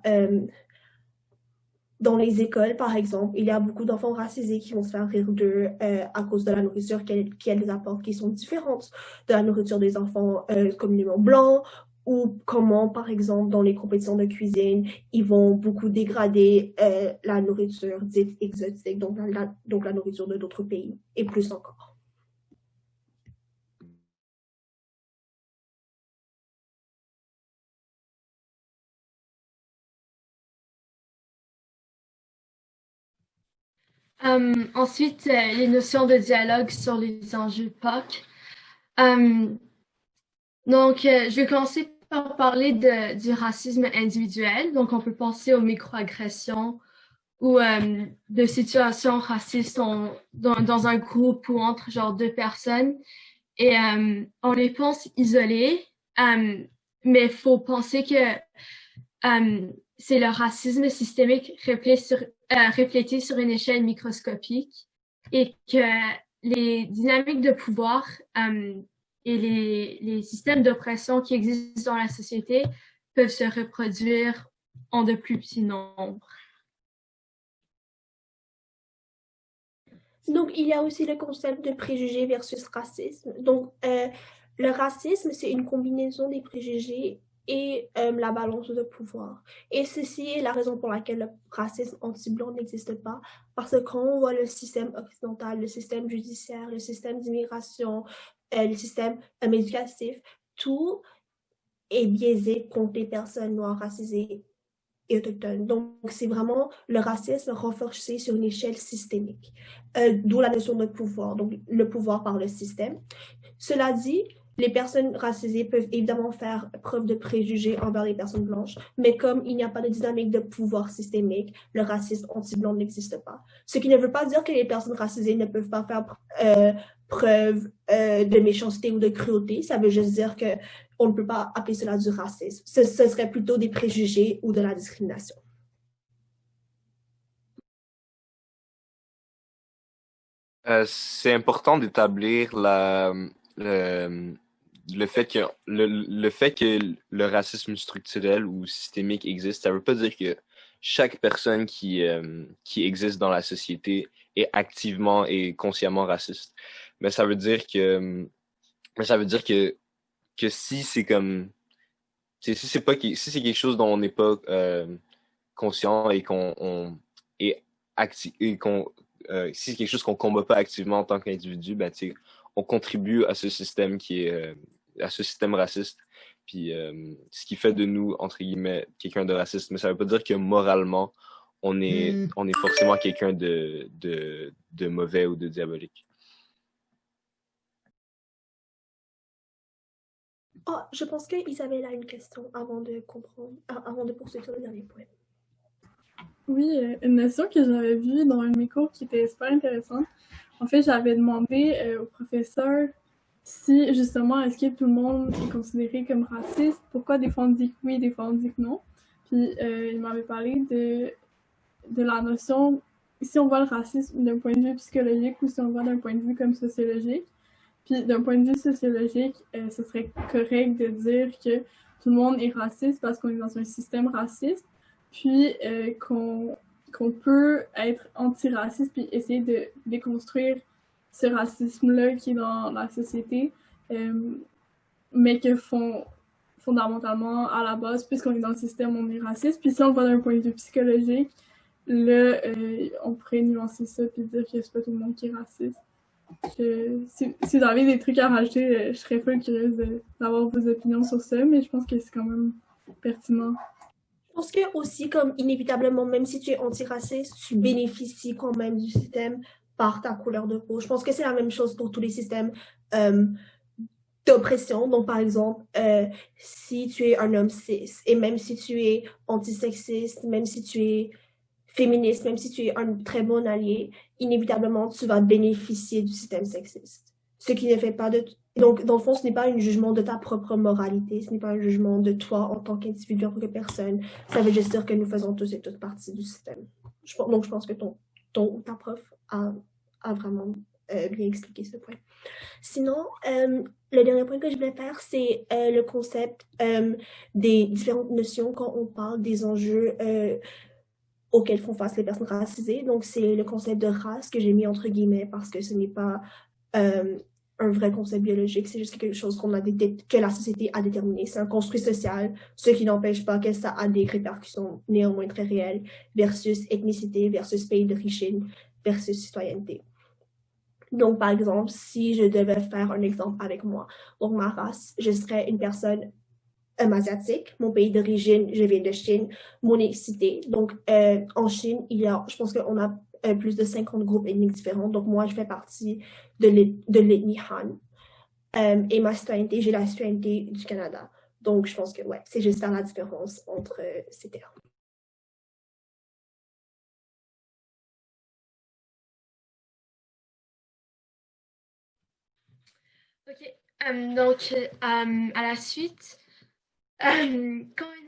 dans les écoles, par exemple, il y a beaucoup d'enfants racisés qui vont se faire rire d'eux à cause de la nourriture qu'elles apportent, qui sont différentes de la nourriture des enfants communément blancs, ou comment, par exemple, dans les compétitions de cuisine, ils vont beaucoup dégrader la nourriture dite exotique, donc la nourriture de d'autres pays, et plus encore. Ensuite, les notions de dialogue sur les enjeux POC. Donc, je vais commencer par parler du racisme individuel. Donc, on peut penser aux microagressions ou de situations racistes dans un groupe ou entre genre deux personnes. Et on les pense isolées, mais il faut penser que c'est le racisme systémique reflété sur une échelle microscopique et que les dynamiques de pouvoir et les systèmes d'oppression qui existent dans la société peuvent se reproduire en de plus petits nombres. Donc, il y a aussi le concept de préjugés versus racisme. Donc, le racisme, c'est une combinaison des préjugés et la balance de pouvoir. Et ceci est la raison pour laquelle le racisme anti-blanc n'existe pas, parce que quand on voit le système occidental, le système judiciaire, le système d'immigration, le système éducatif, tout est biaisé contre les personnes noires racisées et autochtones. Donc, c'est vraiment le racisme renforcé sur une échelle systémique, d'où la notion de pouvoir, donc le pouvoir par le système. Cela dit, les personnes racisées peuvent évidemment faire preuve de préjugés envers les personnes blanches, mais comme il n'y a pas de dynamique de pouvoir systémique, le racisme anti-blanc n'existe pas. Ce qui ne veut pas dire que les personnes racisées ne peuvent pas faire preuve de méchanceté ou de cruauté. Ça veut juste dire qu'on ne peut pas appeler cela du racisme. Ce serait plutôt des préjugés ou de la discrimination. C'est important d'établir le fait que le fait que le racisme structurel ou systémique existe, ça veut pas dire que chaque personne qui existe dans la société est activement et consciemment raciste. Mais ça veut dire que si c'est comme si c'est pas si c'est quelque chose dont on n'est pas conscient et qu'on est actif et si c'est quelque chose qu'on combat pas activement en tant qu'individu, ben on contribue à ce système à ce système raciste. Puis ce qui fait de nous entre guillemets quelqu'un de raciste, mais ça veut pas dire que moralement on est forcément quelqu'un de mauvais ou de diabolique. Oh, je pense qu'Isabelle a une question avant de poursuivre sur le dernier point. Oui, une notion que j'avais vue dans un de mes cours qui était super intéressante. En fait, j'avais demandé au professeur si, justement, est-ce que tout le monde est considéré comme raciste? Pourquoi des fois on dit que oui, des fois on dit que non? Puis, il m'avait parlé de la notion, si on voit le racisme d'un point de vue psychologique ou si on le voit d'un point de vue comme sociologique. Puis, d'un point de vue sociologique, ce serait correct de dire que tout le monde est raciste parce qu'on est dans un système raciste. Puis qu'on peut être antiraciste puis essayer de déconstruire ce racisme-là qui est dans la société, mais que fondamentalement, à la base, puisqu'on est dans le système, on est raciste. Puis si on le voit d'un point de vue psychologique, là, on pourrait nuancer ça puis dire que c'est pas tout le monde qui est raciste. Si vous avez des trucs à rajouter, je serais full curieuse d'avoir vos opinions sur ça, mais je pense que c'est quand même pertinent. Je pense que aussi, comme inévitablement, même si tu es antiraciste, tu bénéficies quand même du système par ta couleur de peau. Je pense que c'est la même chose pour tous les systèmes d'oppression. Donc, par exemple, si tu es un homme cis, et même si tu es antisexiste, même si tu es féministe, même si tu es un très bon allié, inévitablement, tu vas bénéficier du système sexiste. Ce qui ne fait pas de... Donc, dans le fond, ce n'est pas un jugement de ta propre moralité, ce n'est pas un jugement de toi en tant qu'individu, en tant que personne. Ça veut juste dire que nous faisons tous et toutes partie du système. Donc, je pense que ta prof a vraiment bien expliqué ce point. Sinon, le dernier point que je voulais faire, c'est le concept des différentes notions quand on parle des enjeux auxquels font face les personnes racisées. Donc, c'est le concept de race que j'ai mis entre guillemets parce que ce n'est pas un vrai concept biologique, c'est juste quelque chose que la société a déterminé. C'est un construit social, ce qui n'empêche pas que ça a des répercussions néanmoins très réelles versus ethnicité, versus pays d'origine, versus citoyenneté. Donc, par exemple, si je devais faire un exemple avec moi, donc ma race, je serais une personne asiatique. Mon pays d'origine, je viens de Chine. Mon ethnicité, donc en Chine, je pense qu'on a plus de 50 groupes ethniques différents. Donc, moi, je fais partie de l'ethnie Han. Et ma citoyenneté, j'ai la citoyenneté du Canada. Donc, je pense que, ouais, c'est juste faire la différence entre ces termes. OK. Donc, à la suite, quand une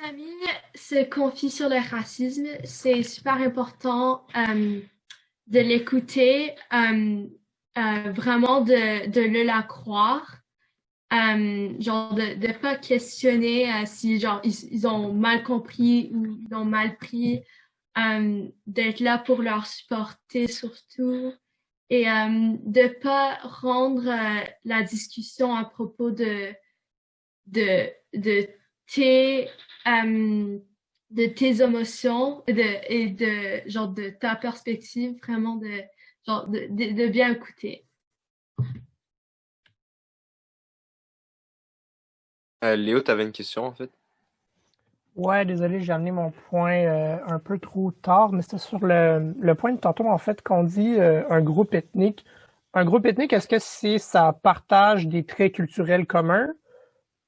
amie se confie sur le racisme, c'est super important de l'écouter, vraiment de le la croire. Genre de pas questionner si genre ils ont mal compris ou ils ont mal pris, d'être là pour leur supporter surtout et de pas rendre la discussion à propos de tes de tes émotions et de genre de ta perspective vraiment de bien écouter. Léo, tu avais une question en fait? Ouais, désolé, j'ai amené mon point un peu trop tard, mais c'était sur le point de tantôt, en fait, qu'on dit un groupe ethnique. Un groupe ethnique, est-ce que ça partage des traits culturels communs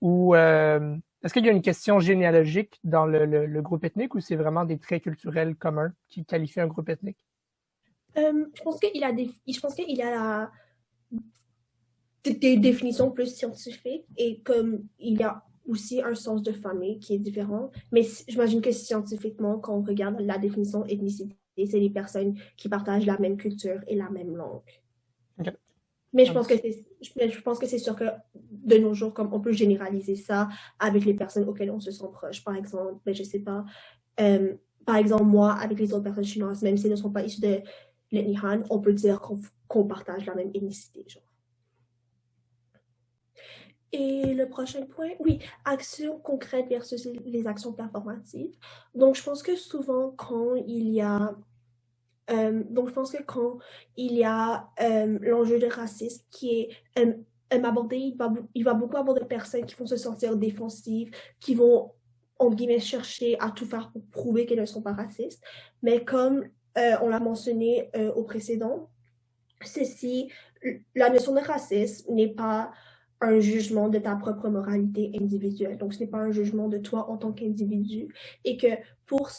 ou est-ce qu'il y a une question généalogique dans le groupe ethnique ou c'est vraiment des traits culturels communs qui qualifient un groupe ethnique? Je pense qu'il y a des définitions plus scientifiques et comme il y a aussi un sens de famille qui est différent. Mais j'imagine que scientifiquement, quand on regarde la définition ethnicité, c'est les personnes qui partagent la même culture et la même langue. Okay. Mais je pense que c'est sûr que de nos jours, comme on peut généraliser ça avec les personnes auxquelles on se sent proche. Par exemple, je sais pas, par exemple, moi, avec les autres personnes chinoises, même si elles ne sont pas issues de l'ethnie Han, on peut dire qu'on partage la même ethnicité. Genre. Et le prochain point, oui, actions concrètes versus les actions performatives. Donc, je pense que souvent, quand il y a l'enjeu de racisme qui est abordé, il va beaucoup aborder des personnes qui vont se sentir défensives, qui vont, entre guillemets, chercher à tout faire pour prouver qu'elles ne sont pas racistes. Mais comme on l'a mentionné au précédent, la notion de racisme n'est pas un jugement de ta propre moralité individuelle. Donc, ce n'est pas un jugement de toi en tant qu'individu et que pour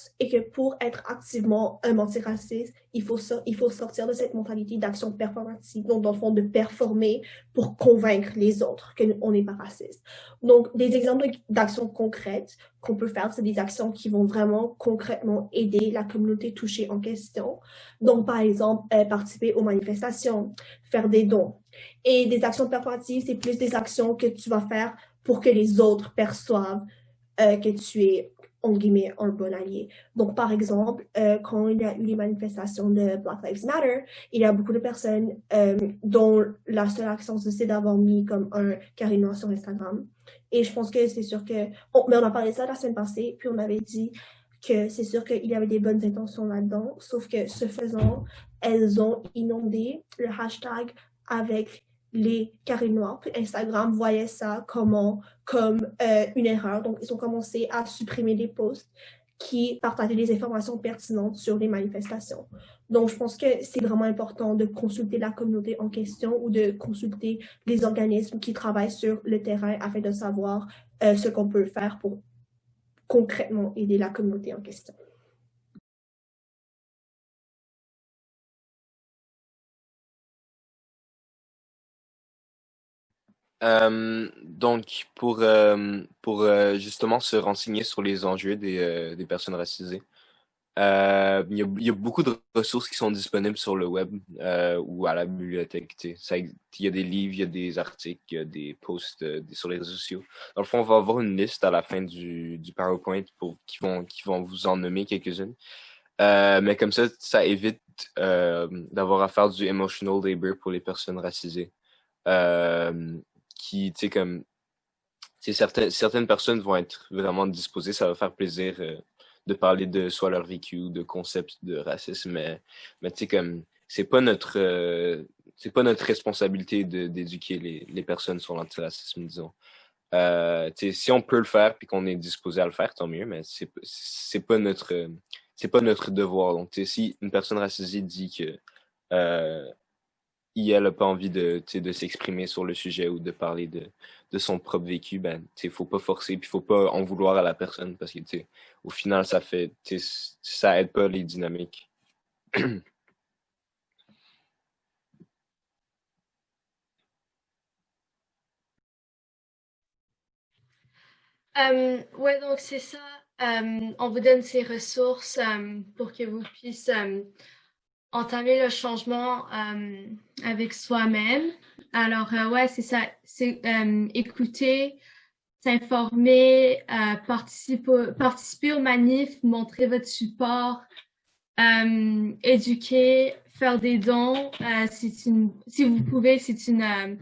être activement un antiraciste, il faut sortir de cette mentalité d'action performative, donc dans le fond de performer pour convaincre les autres qu'on n'est pas raciste. Donc, des exemples d'actions concrètes qu'on peut faire, c'est des actions qui vont vraiment concrètement aider la communauté touchée en question. Donc, par exemple, participer aux manifestations, faire des dons. Et des actions performatives, c'est plus des actions que tu vas faire pour que les autres perçoivent que tu es, entre guillemets, un bon allié. Donc, par exemple, quand il y a eu les manifestations de Black Lives Matter, il y a beaucoup de personnes dont la seule action, c'est d'avoir mis comme un carré noir sur Instagram. Et je pense que c'est sûr que... mais on a parlé de ça la semaine passée, puis on avait dit que c'est sûr qu'il y avait des bonnes intentions là-dedans, sauf que ce faisant, elles ont inondé le hashtag avec les carrés noirs. Puis Instagram voyait ça comme une erreur. Donc, ils ont commencé à supprimer des posts qui partageaient des informations pertinentes sur les manifestations. Donc, je pense que c'est vraiment important de consulter la communauté en question ou de consulter les organismes qui travaillent sur le terrain afin de savoir ce qu'on peut faire pour concrètement aider la communauté en question. Donc, pour justement se renseigner sur les enjeux des personnes racisées, il y a beaucoup de ressources qui sont disponibles sur le web ou à la bibliothèque. Il y a des livres, il y a des articles, il y a des posts sur les réseaux sociaux. Dans le fond, on va avoir une liste à la fin du PowerPoint qui vont vous en nommer quelques-unes. Mais comme ça évite d'avoir à faire du emotional labor pour les personnes racisées. Qui, tu sais, comme, tu sais, certaines personnes vont être vraiment disposées, ça va faire plaisir de parler de soit leur vécu ou de concepts de racisme, mais tu sais, comme, c'est pas notre responsabilité d'éduquer les personnes sur l'antiracisme, disons. Tu sais, si on peut le faire puis qu'on est disposé à le faire, tant mieux, mais c'est pas notre devoir. Donc, tu sais, si une personne racisée dit que elle a pas envie de, tu sais, de s'exprimer sur le sujet ou de parler de son propre vécu, ben, tu sais, faut pas forcer puis faut pas en vouloir à la personne parce que, tu sais, au final, tu sais, ça aide pas les dynamiques. Ouais, donc c'est ça. On vous donne ces ressources pour que vous puissiez entamer le changement avec soi-même. Alors, ouais, c'est ça. C'est écouter, s'informer, participer aux manifs, montrer votre support, éduquer, faire des dons. Si vous pouvez, c'est une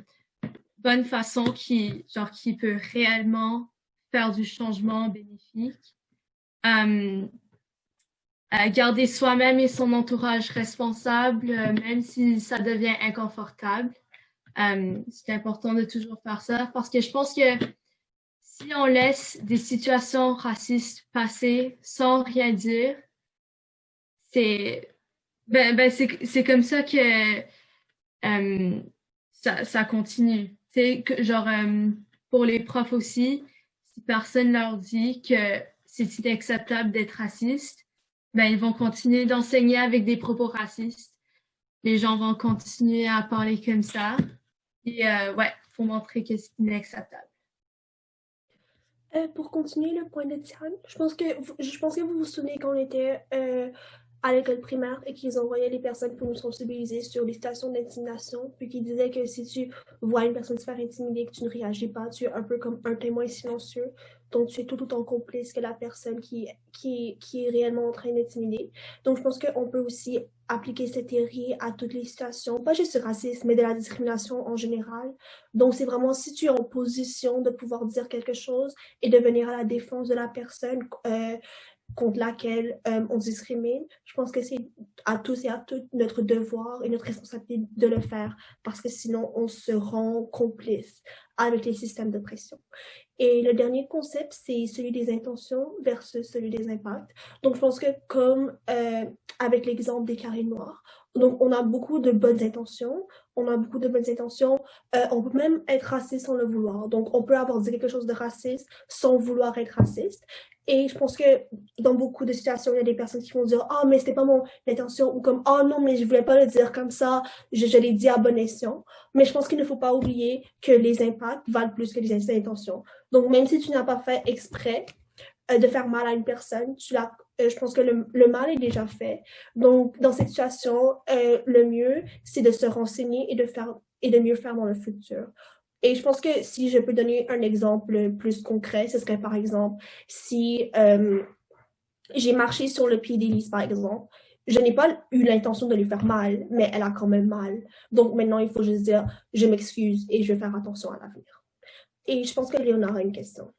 bonne façon qui peut réellement faire du changement bénéfique. Garder soi-même et son entourage responsable, même si ça devient inconfortable. C'est important de toujours faire ça parce que je pense que si on laisse des situations racistes passer sans rien dire, c'est c'est comme ça que ça continue. C'est que genre pour les profs aussi, si personne leur dit que c'est inacceptable d'être raciste, ben ils vont continuer d'enseigner avec des propos racistes. Les gens vont continuer à parler comme ça. Et ouais, faut montrer que c'est inacceptable. Pour continuer le point de Tiane, je pense que vous vous souvenez quand on était à l'école primaire et qu'ils envoyaient les personnes pour nous sensibiliser sur les situations d'intimidation, puis qu'ils disaient que si tu vois une personne se faire intimider, que tu ne réagis pas, tu es un peu comme un témoin silencieux, donc tu es tout autant complice que la personne qui est réellement en train d'intimider. Donc je pense qu'on peut aussi appliquer cette théorie à toutes les situations, pas juste le racisme, mais de la discrimination en général. Donc c'est vraiment si tu es en position de pouvoir dire quelque chose et de venir à la défense de la personne contre laquelle on discrimine, je pense que c'est à tous et à toutes notre devoir et notre responsabilité de le faire parce que sinon on se rend complice avec les systèmes de pression. Et le dernier concept, c'est celui des intentions versus celui des impacts. Donc je pense que comme avec l'exemple des carrés noirs, donc on a beaucoup de bonnes intentions, on peut même être raciste sans le vouloir. Donc on peut avoir dit quelque chose de raciste sans vouloir être raciste. Et je pense que dans beaucoup de situations, il y a des personnes qui vont dire ah, mais c'était pas mon intention, ou comme ah non, mais je voulais pas le dire comme ça, je l'ai dit à bon escient. Mais je pense qu'il ne faut pas oublier que les impacts valent plus que les intentions. Donc, même si tu n'as pas fait exprès de faire mal à une personne, je pense que le mal est déjà fait. Donc, dans cette situation, le mieux, c'est de se renseigner et de mieux faire dans le futur. Et je pense que si je peux donner un exemple plus concret, ce serait par exemple si j'ai marché sur le pied d'Élise, par exemple. Je n'ai pas eu l'intention de lui faire mal, mais elle a quand même mal. Donc maintenant, il faut juste dire je m'excuse et je vais faire attention à l'avenir. Et je pense que Léonard a une question.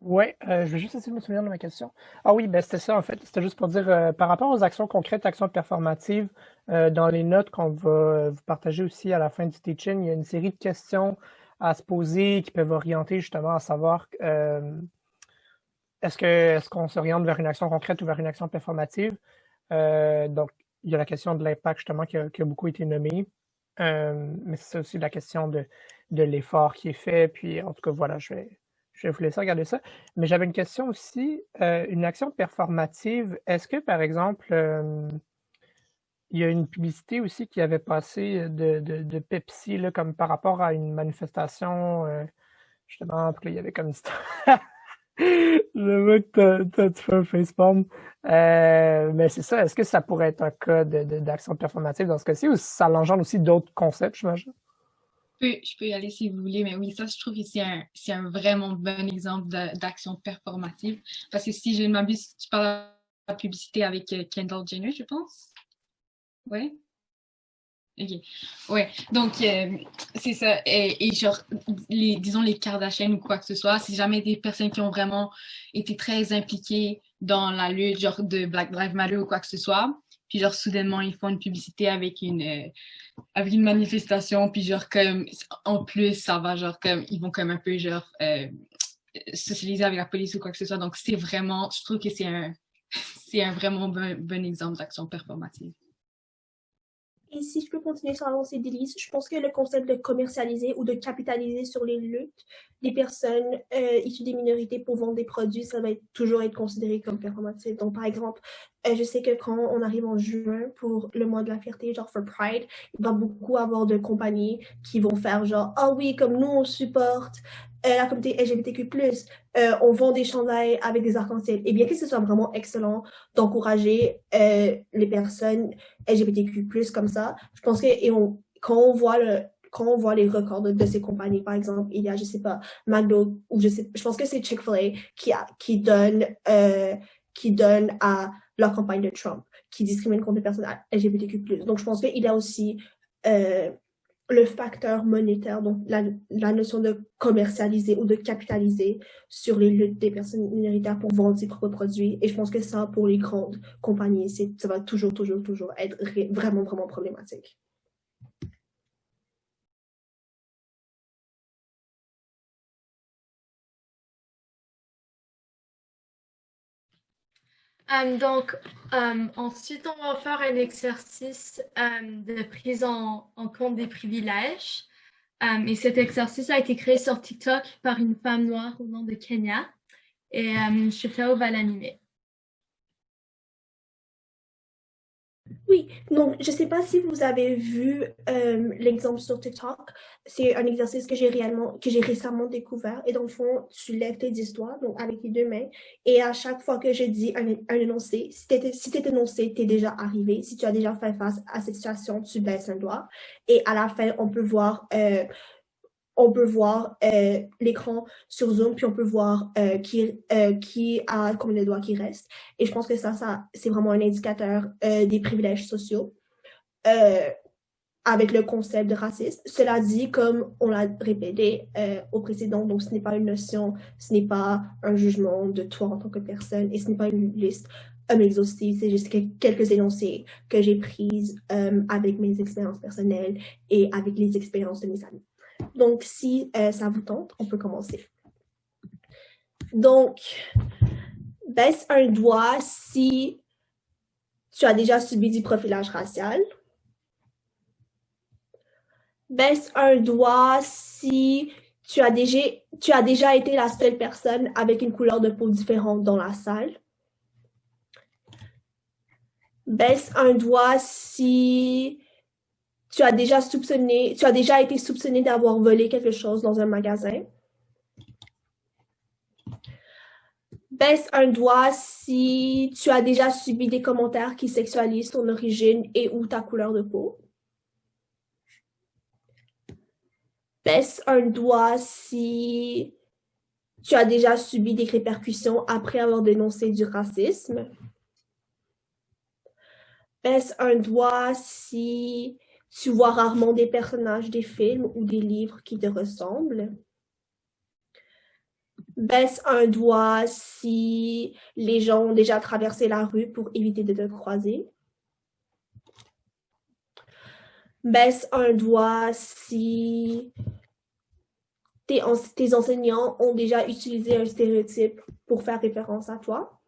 Oui, je vais juste essayer de me souvenir de ma question. Ah oui, ben c'était ça en fait. C'était juste pour dire, par rapport aux actions concrètes, actions performatives, dans les notes qu'on va vous partager aussi à la fin du teaching, il y a une série de questions à se poser qui peuvent orienter justement à savoir est-ce qu'on s'oriente vers une action concrète ou vers une action performative. Donc, il y a la question de l'impact justement qui a beaucoup été nommée, mais c'est aussi la question de l'effort qui est fait. Puis en tout cas, voilà, je vais vous laisser regarder ça. Mais j'avais une question aussi. Une action performative, est-ce que, par exemple, il y a une publicité aussi qui avait passé de Pepsi, là, comme par rapport à une manifestation, justement, puis là, il y avait comme ça. Je vois que tu fais un facepalm. Mais c'est ça, est-ce que ça pourrait être un cas d'action performative dans ce cas-ci, ou ça l'engendre aussi d'autres concepts, j'imagine? je peux y aller si vous voulez, mais oui, ça, je trouve que c'est un vraiment bon exemple d'action performative. Parce que si je ne m'abuse, tu parles de la publicité avec Kendall Jenner, je pense. Ouais. Ok. Ouais. Donc, c'est ça. Et genre, disons les Kardashians ou quoi que ce soit, c'est jamais des personnes qui ont vraiment été très impliquées dans la lutte, genre de Black Lives Matter ou quoi que ce soit. Puis genre, soudainement, ils font une publicité avec une manifestation, puis genre comme en plus ça va genre comme ils vont comme un peu genre socialiser avec la police ou quoi que ce soit. Donc c'est vraiment, je trouve que c'est un vraiment bon exemple d'action performative. Et si je peux continuer sur la lancée d'Élise, je pense que le concept de commercialiser ou de capitaliser sur les luttes des personnes issues des minorités pour vendre des produits, ça va toujours être considéré comme performatif. Donc, par exemple, je sais que quand on arrive en juin pour le mois de la fierté, genre for Pride, il va beaucoup avoir de compagnies qui vont faire genre, ah oui, comme nous, on supporte la communauté LGBTQ+, on vend des chandails avec des arcs-en-ciel. Et bien que ce soit vraiment excellent d'encourager les personnes LGBTQ+, comme ça, je pense que quand on voit les records de ces compagnies, par exemple, il y a, je sais pas, McDo, ou je pense que c'est Chick-fil-A qui donne à leur campagne de Trump, qui discrimine contre les personnes LGBTQ+. Donc, je pense qu'il y a aussi le facteur monétaire, donc la notion de commercialiser ou de capitaliser sur les luttes des personnes minoritaires pour vendre ses propres produits. Et je pense que ça, pour les grandes compagnies, ça va toujours être vraiment, vraiment problématique. Donc, ensuite, on va faire un exercice de prise en compte des privilèges. Et cet exercice a été créé sur TikTok par une femme noire au nom de Kenya. Et Shifao va l'animer. Oui, donc je ne sais pas si vous avez vu l'exemple sur TikTok. C'est un exercice que j'ai récemment découvert. Et dans le fond, tu lèves tes 10 doigts, donc avec les 2 mains. Et à chaque fois que je dis un énoncé, si cet énoncé t'est déjà arrivé, si tu as déjà fait face à cette situation, tu baisses un doigt. Et à la fin, on peut voir l'écran sur Zoom, puis on peut voir qui a combien de doigts qui restent. Et je pense que ça c'est vraiment un indicateur des privilèges sociaux avec le concept de racisme. Cela dit, comme on l'a répété au précédent, donc ce n'est pas une notion, ce n'est pas un jugement de toi en tant que personne, et ce n'est pas une liste exhaustive, c'est juste quelques énoncés que j'ai prises avec mes expériences personnelles et avec les expériences de mes amis. Donc, si ça vous tente, on peut commencer. Donc, baisse un doigt si tu as déjà subi du profilage racial. Baisse un doigt si tu as déjà été la seule personne avec une couleur de peau différente dans la salle. Baisse un doigt si tu as déjà été soupçonné d'avoir volé quelque chose dans un magasin. Baisse un doigt si tu as déjà subi des commentaires qui sexualisent ton origine et ou ta couleur de peau. Baisse un doigt si tu as déjà subi des répercussions après avoir dénoncé du racisme. Baisse un doigt si tu vois rarement des personnages des films ou des livres qui te ressemblent. Baisse un doigt si les gens ont déjà traversé la rue pour éviter de te croiser. Baisse un doigt si tes enseignants ont déjà utilisé un stéréotype pour faire référence à toi.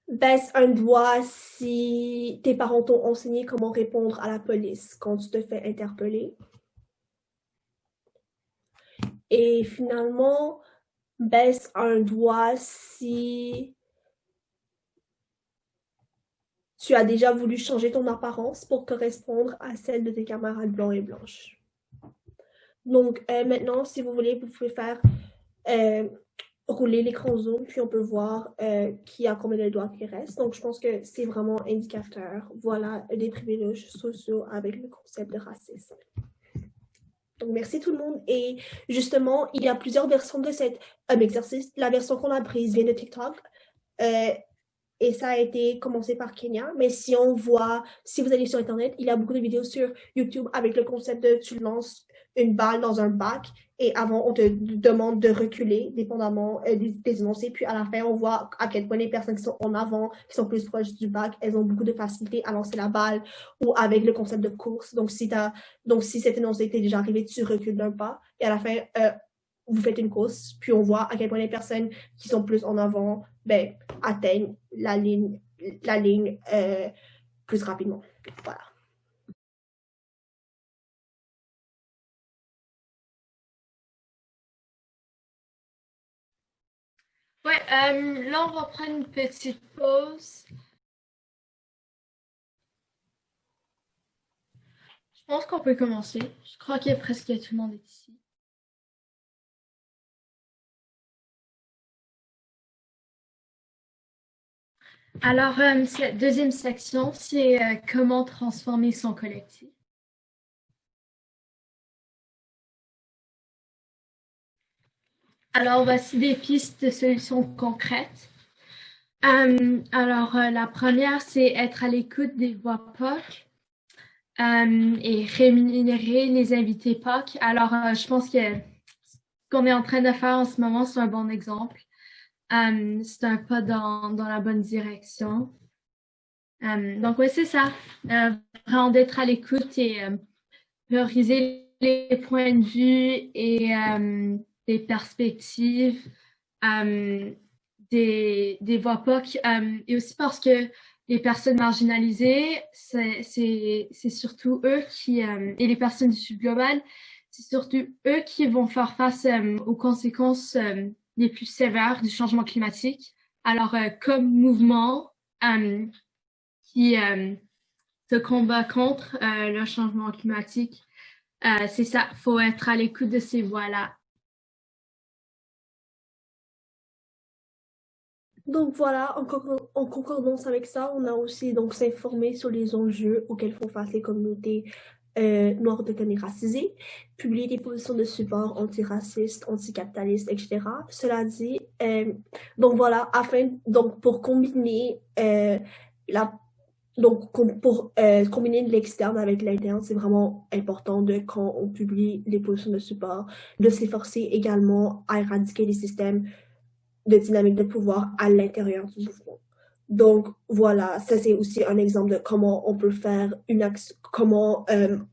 Baisse un doigt si tes parents t'ont enseigné comment répondre à la police quand tu te fais interpeller. Et finalement, baisse un doigt si tu as déjà voulu changer ton apparence pour correspondre à celle de tes camarades blancs et blanches. Donc, maintenant, si vous voulez, vous pouvez faire rouler l'écran Zoom, puis on peut voir qui a combien de doigts qui reste. Donc, je pense que c'est vraiment indicateur, voilà, des privilèges sociaux avec le concept de racisme. Donc, merci tout le monde. Et justement, il y a plusieurs versions de cet exercice. La version qu'on a prise vient de TikTok. Et ça a été commencé par Kenya. Mais si vous allez sur Internet, il y a beaucoup de vidéos sur YouTube avec le concept de tu lances une balle dans un bac et avant, on te demande de reculer dépendamment des énoncés. Puis à la fin, on voit à quel point les personnes qui sont en avant, qui sont plus proches du bac, elles ont beaucoup de facilité à lancer la balle ou avec le concept de course. Donc, si cet énoncé t'est déjà arrivé, tu recules d'un pas. Et à la fin, vous faites une course, puis on voit à quel point les personnes qui sont plus en avant atteignent la ligne plus rapidement. Voilà. Ouais, là, on va prendre une petite pause. Je pense qu'on peut commencer. Je crois qu'il y a presque tout le monde ici. Alors, cette deuxième section, c'est comment transformer son collectif. Alors, voici des pistes de solutions concrètes. La première, c'est être à l'écoute des voix POC et rémunérer les invités POC. Alors, je pense que ce qu'on est en train de faire en ce moment, c'est un bon exemple. C'est un pas dans la bonne direction. Donc, oui, c'est ça. Vraiment d'être à l'écoute et prioriser les points de vue et des perspectives des voix POC. Et aussi parce que les personnes marginalisées, c'est surtout eux qui, et les personnes du Sud global, c'est surtout eux qui vont faire face aux conséquences les plus sévères du changement climatique. Alors, comme mouvement qui se combat contre le changement climatique, c'est ça, faut être à l'écoute de ces voix-là. Donc voilà, en concordance avec ça, on a aussi donc s'informer sur les enjeux auxquels font face les communautés noires autochtones racisées, publier des positions de support antiracistes, anticapitalistes, etc. Cela dit, donc voilà, pour combiner combiner l'externe avec l'interne, c'est vraiment important quand on publie les positions de support, de s'efforcer également à éradiquer les systèmes de dynamique de pouvoir à l'intérieur du mouvement. Donc voilà, ça c'est aussi un exemple de comment on peut faire comment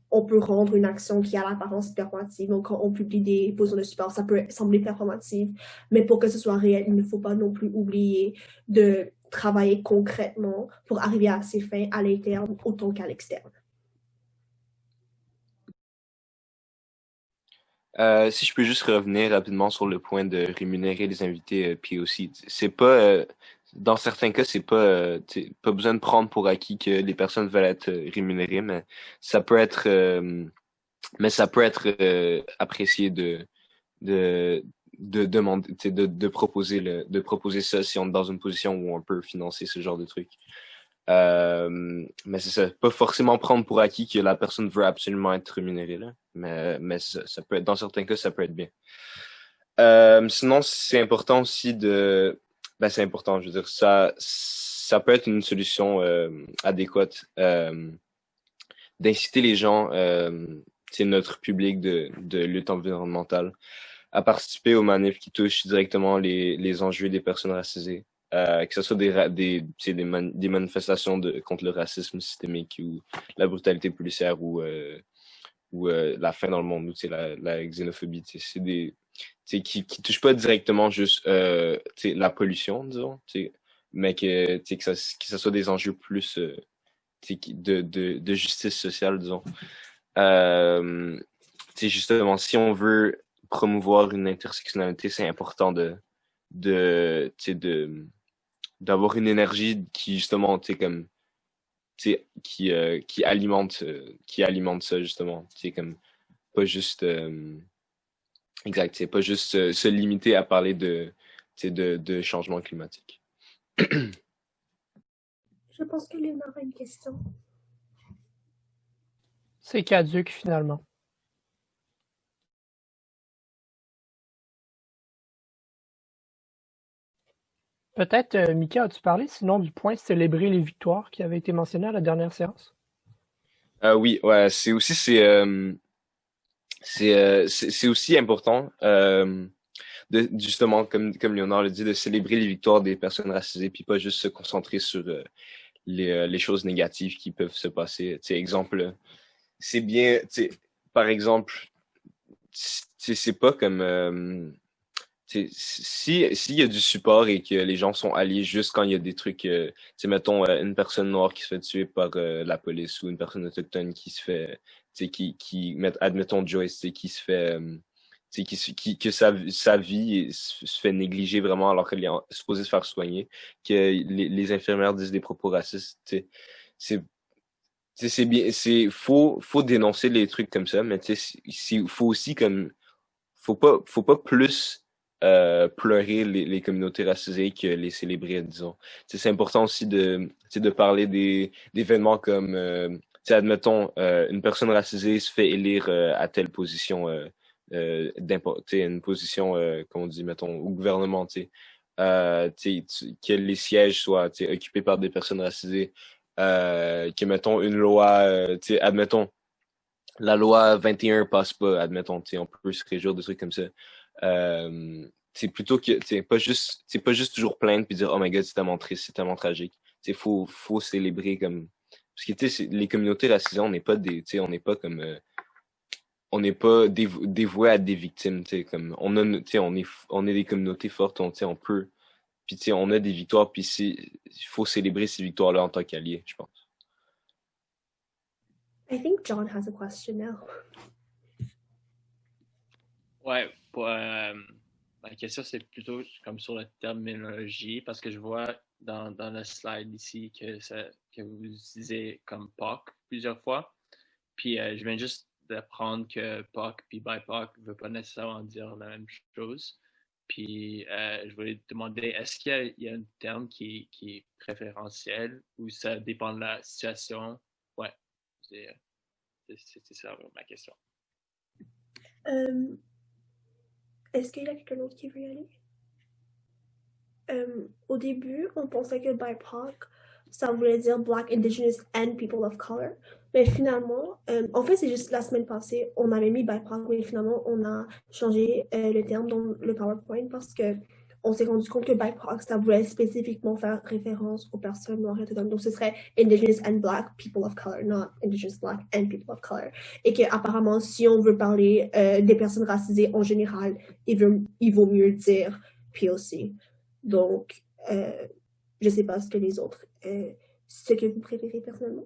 on peut rendre une action qui a l'apparence performative. Donc quand on publie des positions de support, ça peut sembler performatif, mais pour que ce soit réel, il ne faut pas non plus oublier de travailler concrètement pour arriver à ses fins à l'interne autant qu'à l'externe. Si je peux juste revenir rapidement sur le point de rémunérer les invités POC, c'est pas dans certains cas, c'est pas besoin de prendre pour acquis que les personnes veulent être rémunérées, mais ça peut être apprécié de demander, de proposer ça si on est dans une position où on peut financer ce genre de trucs. Mais c'est ça, pas forcément prendre pour acquis que la personne veut absolument être rémunérée là, mais ça peut être, dans certains cas, ça peut être bien. Sinon, c'est important aussi c'est important, je veux dire, ça peut être une solution adéquate d'inciter les gens, notre public de lutte environnementale, à participer aux manifs qui touchent directement les enjeux des personnes racisées. Que ce soit des manifestations contre le racisme systémique ou la brutalité policière ou la faim dans le monde ou la xénophobie. C'est des qui touchent pas directement juste la pollution, disons, mais que ça soit des enjeux plus de justice sociale, disons. Justement, si on veut promouvoir une intersectionnalité, c'est important d'avoir une énergie qui justement qui alimente ça justement, comme pas juste exact, c'est pas juste se limiter à parler de de changement climatique. Je pense que Léonard a une question. C'est caduque finalement. Peut-être, Mika, as-tu parlé sinon du point célébrer les victoires qui avait été mentionné à la dernière séance? Oui, ouais, c'est aussi c'est aussi important de justement comme Léonard le dit de célébrer les victoires des personnes racisées puis pas juste se concentrer sur les choses négatives qui peuvent se passer. Tu sais, exemple, c'est bien, tu sais, par exemple, c'est pas comme s'il y a du support et que les gens sont alliés juste quand il y a des trucs, tu sais, mettons une personne noire qui se fait tuer par la police ou une personne autochtone qui se fait, tu sais, admettons Joyce, tu sais, qui se fait, tu sais, que sa vie se fait négliger vraiment alors qu'elle est supposée se faire soigner, que les infirmières disent des propos racistes, tu sais, c'est c'est bien, faut dénoncer les trucs comme ça, mais tu sais, faut aussi comme faut pas plus pleurer les communautés racisées que les célébrer, disons. Tu sais, c'est important aussi tu sais, de parler d'événements comme, tu sais, admettons, une personne racisée se fait élire à telle position, tu sais, une position, comme on dit, mettons, au gouvernement, tu sais. Que les sièges soient, tu sais, occupés par des personnes racisées, que, mettons, une loi, tu sais, admettons, la loi 21 passe pas, admettons, tu sais, on peut se réjouir de trucs comme ça. C'est plutôt que, c'est pas juste toujours plaindre puis dire, oh my god, c'est tellement triste, c'est tellement tragique. Tu sais, faut célébrer comme, parce que, tu sais, les communautés racisées, on n'est pas tu sais, on n'est pas comme, on n'est pas dévoué à des victimes, tu sais, comme, tu sais, on est des communautés fortes, tu sais, on peut, puis tu sais, on a des victoires, puis il faut célébrer ces victoires-là en tant qu'alliés, je pense. I think John has a question now. Ouais, la question c'est plutôt comme sur la terminologie, parce que je vois dans le slide ici que vous utilisez comme POC plusieurs fois. Puis je viens juste d'apprendre que POC puis BIPOC ne veut pas nécessairement dire la même chose. Puis je voulais te demander, est-ce qu'il y a un terme qui est préférentiel ou ça dépend de la situation? Ouais, c'est ça ma question. Est-ce qu'il y a quelqu'un d'autre qui veut y aller? Au début, on pensait que BIPOC, ça voulait dire Black, Indigenous and People of Color. Mais finalement, en fait, c'est juste la semaine passée, on avait mis BIPOC, mais finalement, on a changé le terme dans le PowerPoint parce que on s'est rendu compte que BIPOC, ça voulait spécifiquement faire référence aux personnes noires et autochtones. Donc, ce serait Indigenous and Black People of Color, not Indigenous, Black and People of Color. Et qu'apparemment, si on veut parler des personnes racisées en général, il vaut mieux dire POC. Donc, je ne sais pas ce que les autres, ce que vous préférez personnellement.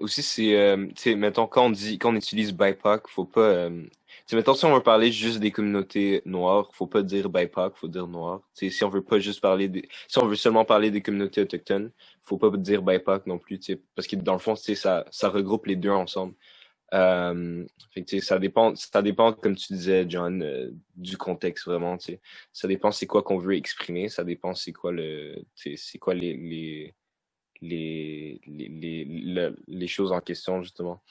Aussi, tu sais, mettons, quand on utilise BIPOC, faut pas, tu sais, mettons, si on veut parler juste des communautés noires, faut pas dire BIPOC, faut dire noir. Tu sais, si on veut pas juste si on veut seulement parler des communautés autochtones, faut pas dire BIPOC non plus, tu sais, parce que dans le fond, tu sais, ça regroupe les deux ensemble. Fait que, tu sais, ça dépend, comme tu disais, John, du contexte vraiment, tu sais. Ça dépend c'est quoi qu'on veut exprimer, ça dépend c'est quoi c'est quoi les choses en question, justement.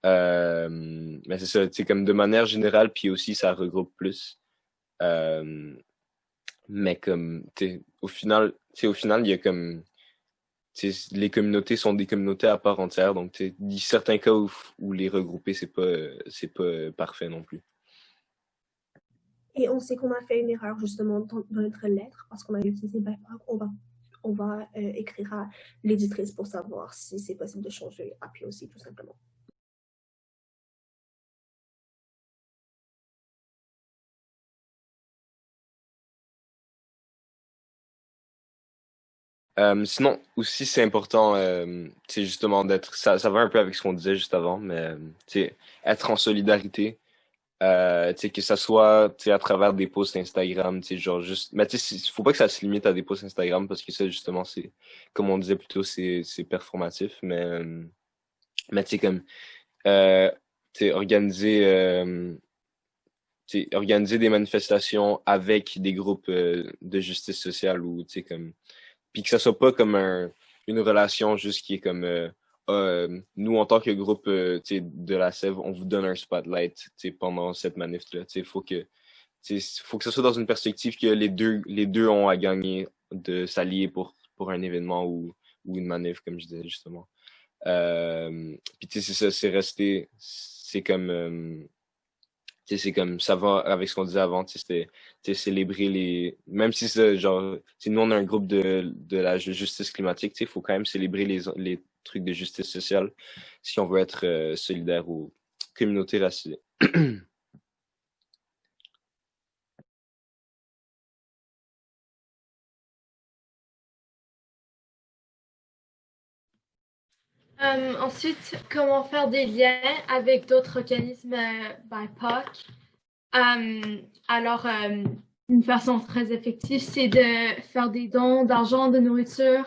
Mais c'est ça, tu sais, comme de manière générale, puis aussi, ça regroupe plus. Mais comme, tu sais, au final, il y a comme, tu sais, les communautés sont des communautés à part entière, donc, tu sais, il y a certains cas où les regrouper, c'est pas parfait non plus. Et on sait qu'on a fait une erreur, justement, dans notre lettre, parce qu'on a utilisé BIPOC. On va écrire à l'éditrice pour savoir si c'est possible de changer à POC, tout simplement. Sinon, aussi, c'est important, c'est justement ça va un peu avec ce qu'on disait juste avant, mais être en solidarité, que ça soit à travers des posts Instagram, genre juste. Mais faut pas que ça se limite à des posts Instagram parce que ça, justement, c'est, comme on disait plus tôt, c'est performatif, mais tu sais, comme, organiser, organiser des manifestations avec des groupes de justice sociale ou comme puis que ça soit pas comme une relation juste qui est comme nous en tant que groupe de la Sève, on vous donne un spotlight pendant cette manif là. Faut que ce soit dans une perspective que les deux ont à gagner de s'allier pour un événement ou une manif, comme je disais justement. Puis c'est ça, c'est comme ça va avec ce qu'on disait avant, c'était célébrer même si c'est genre, nous on a un groupe de la justice climatique, il faut quand même célébrer les trucs de justice sociale si on veut être solidaire aux communautés racisées. Ensuite, comment faire des liens avec d'autres organismes BIPOC? Alors, une façon très effective, c'est de faire des dons d'argent, de nourriture,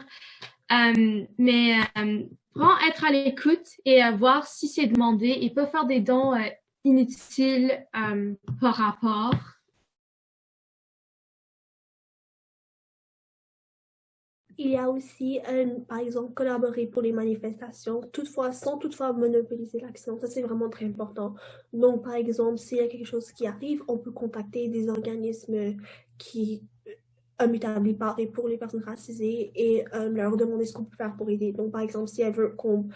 mais être à l'écoute et voir si c'est demandé et pas faire des dons inutiles par rapport. Il y a aussi, par exemple, collaborer pour les manifestations, sans toutefois monopoliser l'action. Ça, c'est vraiment très important. Donc, par exemple, s'il y a quelque chose qui arrive, on peut contacter des organismes qui établis pour les personnes racisées et leur demander ce qu'on peut faire pour aider. Donc, par exemple, si elle veut qu'on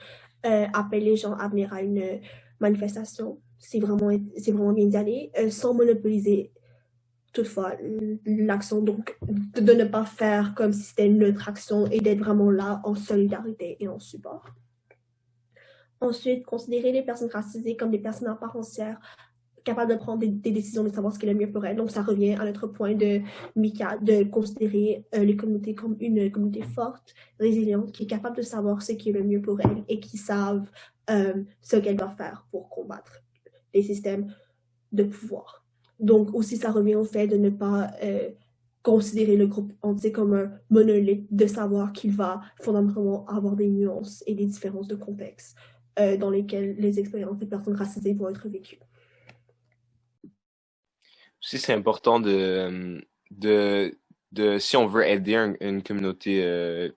appelle les gens à venir à une manifestation, c'est vraiment bien d'y aller, sans monopoliser toutefois l'action, donc de ne pas faire comme si c'était une autre action et d'être vraiment là en solidarité et en support. Ensuite, considérer les personnes racisées comme des personnes à part entière, capables de prendre des décisions, de savoir ce qui est le mieux pour elles. Donc, ça revient à notre point de Mika, de considérer les communautés comme une communauté forte, résiliente, qui est capable de savoir ce qui est le mieux pour elles et qui savent ce qu'elles doivent faire pour combattre les systèmes de pouvoir. Donc, aussi, ça revient au fait de ne pas considérer le groupe entier comme un monolithe, de savoir qu'il va fondamentalement avoir des nuances et des différences de contexte dans lesquelles les expériences des personnes racisées vont être vécues. Aussi, c'est important si on veut aider une communauté,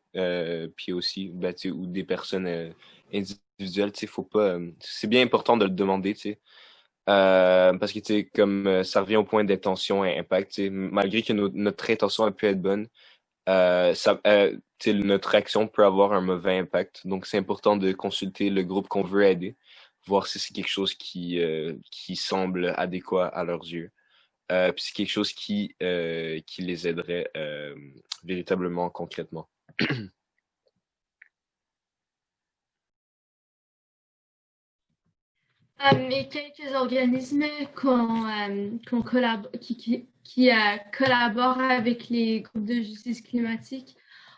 puis aussi, ou des personnes individuelles, faut pas. C'est bien important de le demander, parce que comme ça revient au point d'intention et impact, malgré que notre intention a pu être bonne, notre action peut avoir un mauvais impact. Donc c'est important de consulter le groupe qu'on veut aider, voir si c'est quelque chose qui semble adéquat à leurs yeux. Puis c'est quelque chose qui les aiderait véritablement concrètement. Et quelques organismes qui collaborent avec les groupes de justice climatique.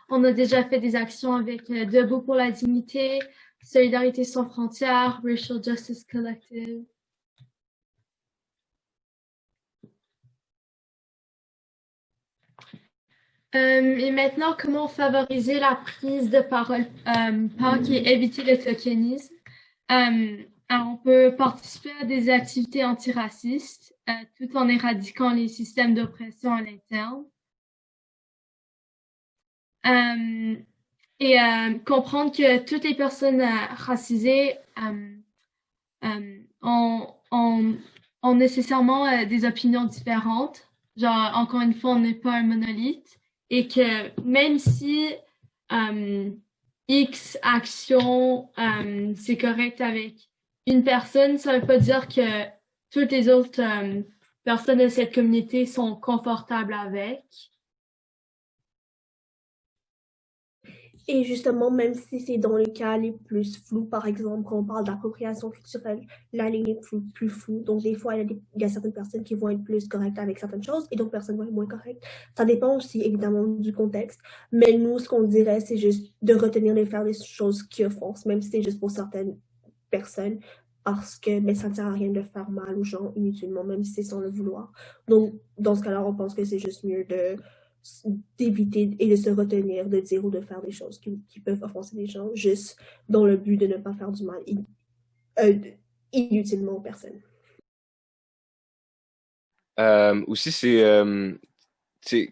On a déjà fait des actions avec Debout pour la dignité, Solidarité sans frontières, Racial Justice Collective. Et maintenant, comment favoriser la prise de parole POC et éviter le tokenisme? Alors, on peut participer à des activités antiracistes tout en éradiquant les systèmes d'oppression à l'interne. Et comprendre que toutes les personnes racisées ont nécessairement des opinions différentes. Genre, encore une fois, on n'est pas un monolithe. Et que même si X action, c'est correct avec une personne, ça veut pas dire que toutes les autres personnes de cette communauté sont confortables avec. Et justement, même si c'est dans les cas les plus flous, par exemple, quand on parle d'appropriation culturelle, la ligne est plus floue. Donc, des fois, il y a certaines personnes qui vont être plus correctes avec certaines choses et d'autres personnes vont être moins correctes. Ça dépend aussi, évidemment, du contexte. Mais nous, ce qu'on dirait, c'est juste de retenir de faire des choses qui offensent, même si c'est juste pour certaines personnes, parce que ça ne sert à rien de faire mal aux gens inutilement, même si c'est sans le vouloir. Donc, dans ce cas-là, on pense que c'est juste mieux d'éviter et de se retenir de dire ou de faire des choses qui peuvent offenser les gens, juste dans le but de ne pas faire du mal inutilement aux personnes. Aussi,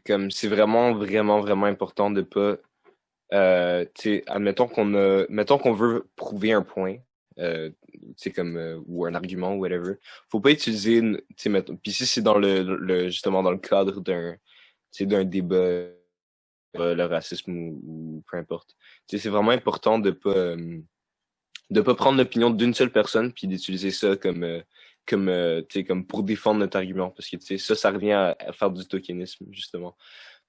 comme c'est vraiment, vraiment, vraiment important de pas, mettons qu'on veut prouver un point, ou un argument, whatever. Faut pas utiliser, puis si c'est dans justement dans le cadre d'un débat, le racisme ou peu importe. C'est vraiment important de pas prendre l'opinion d'une seule personne puis d'utiliser ça comme pour défendre notre argument, parce que ça revient à faire du tokenisme, justement.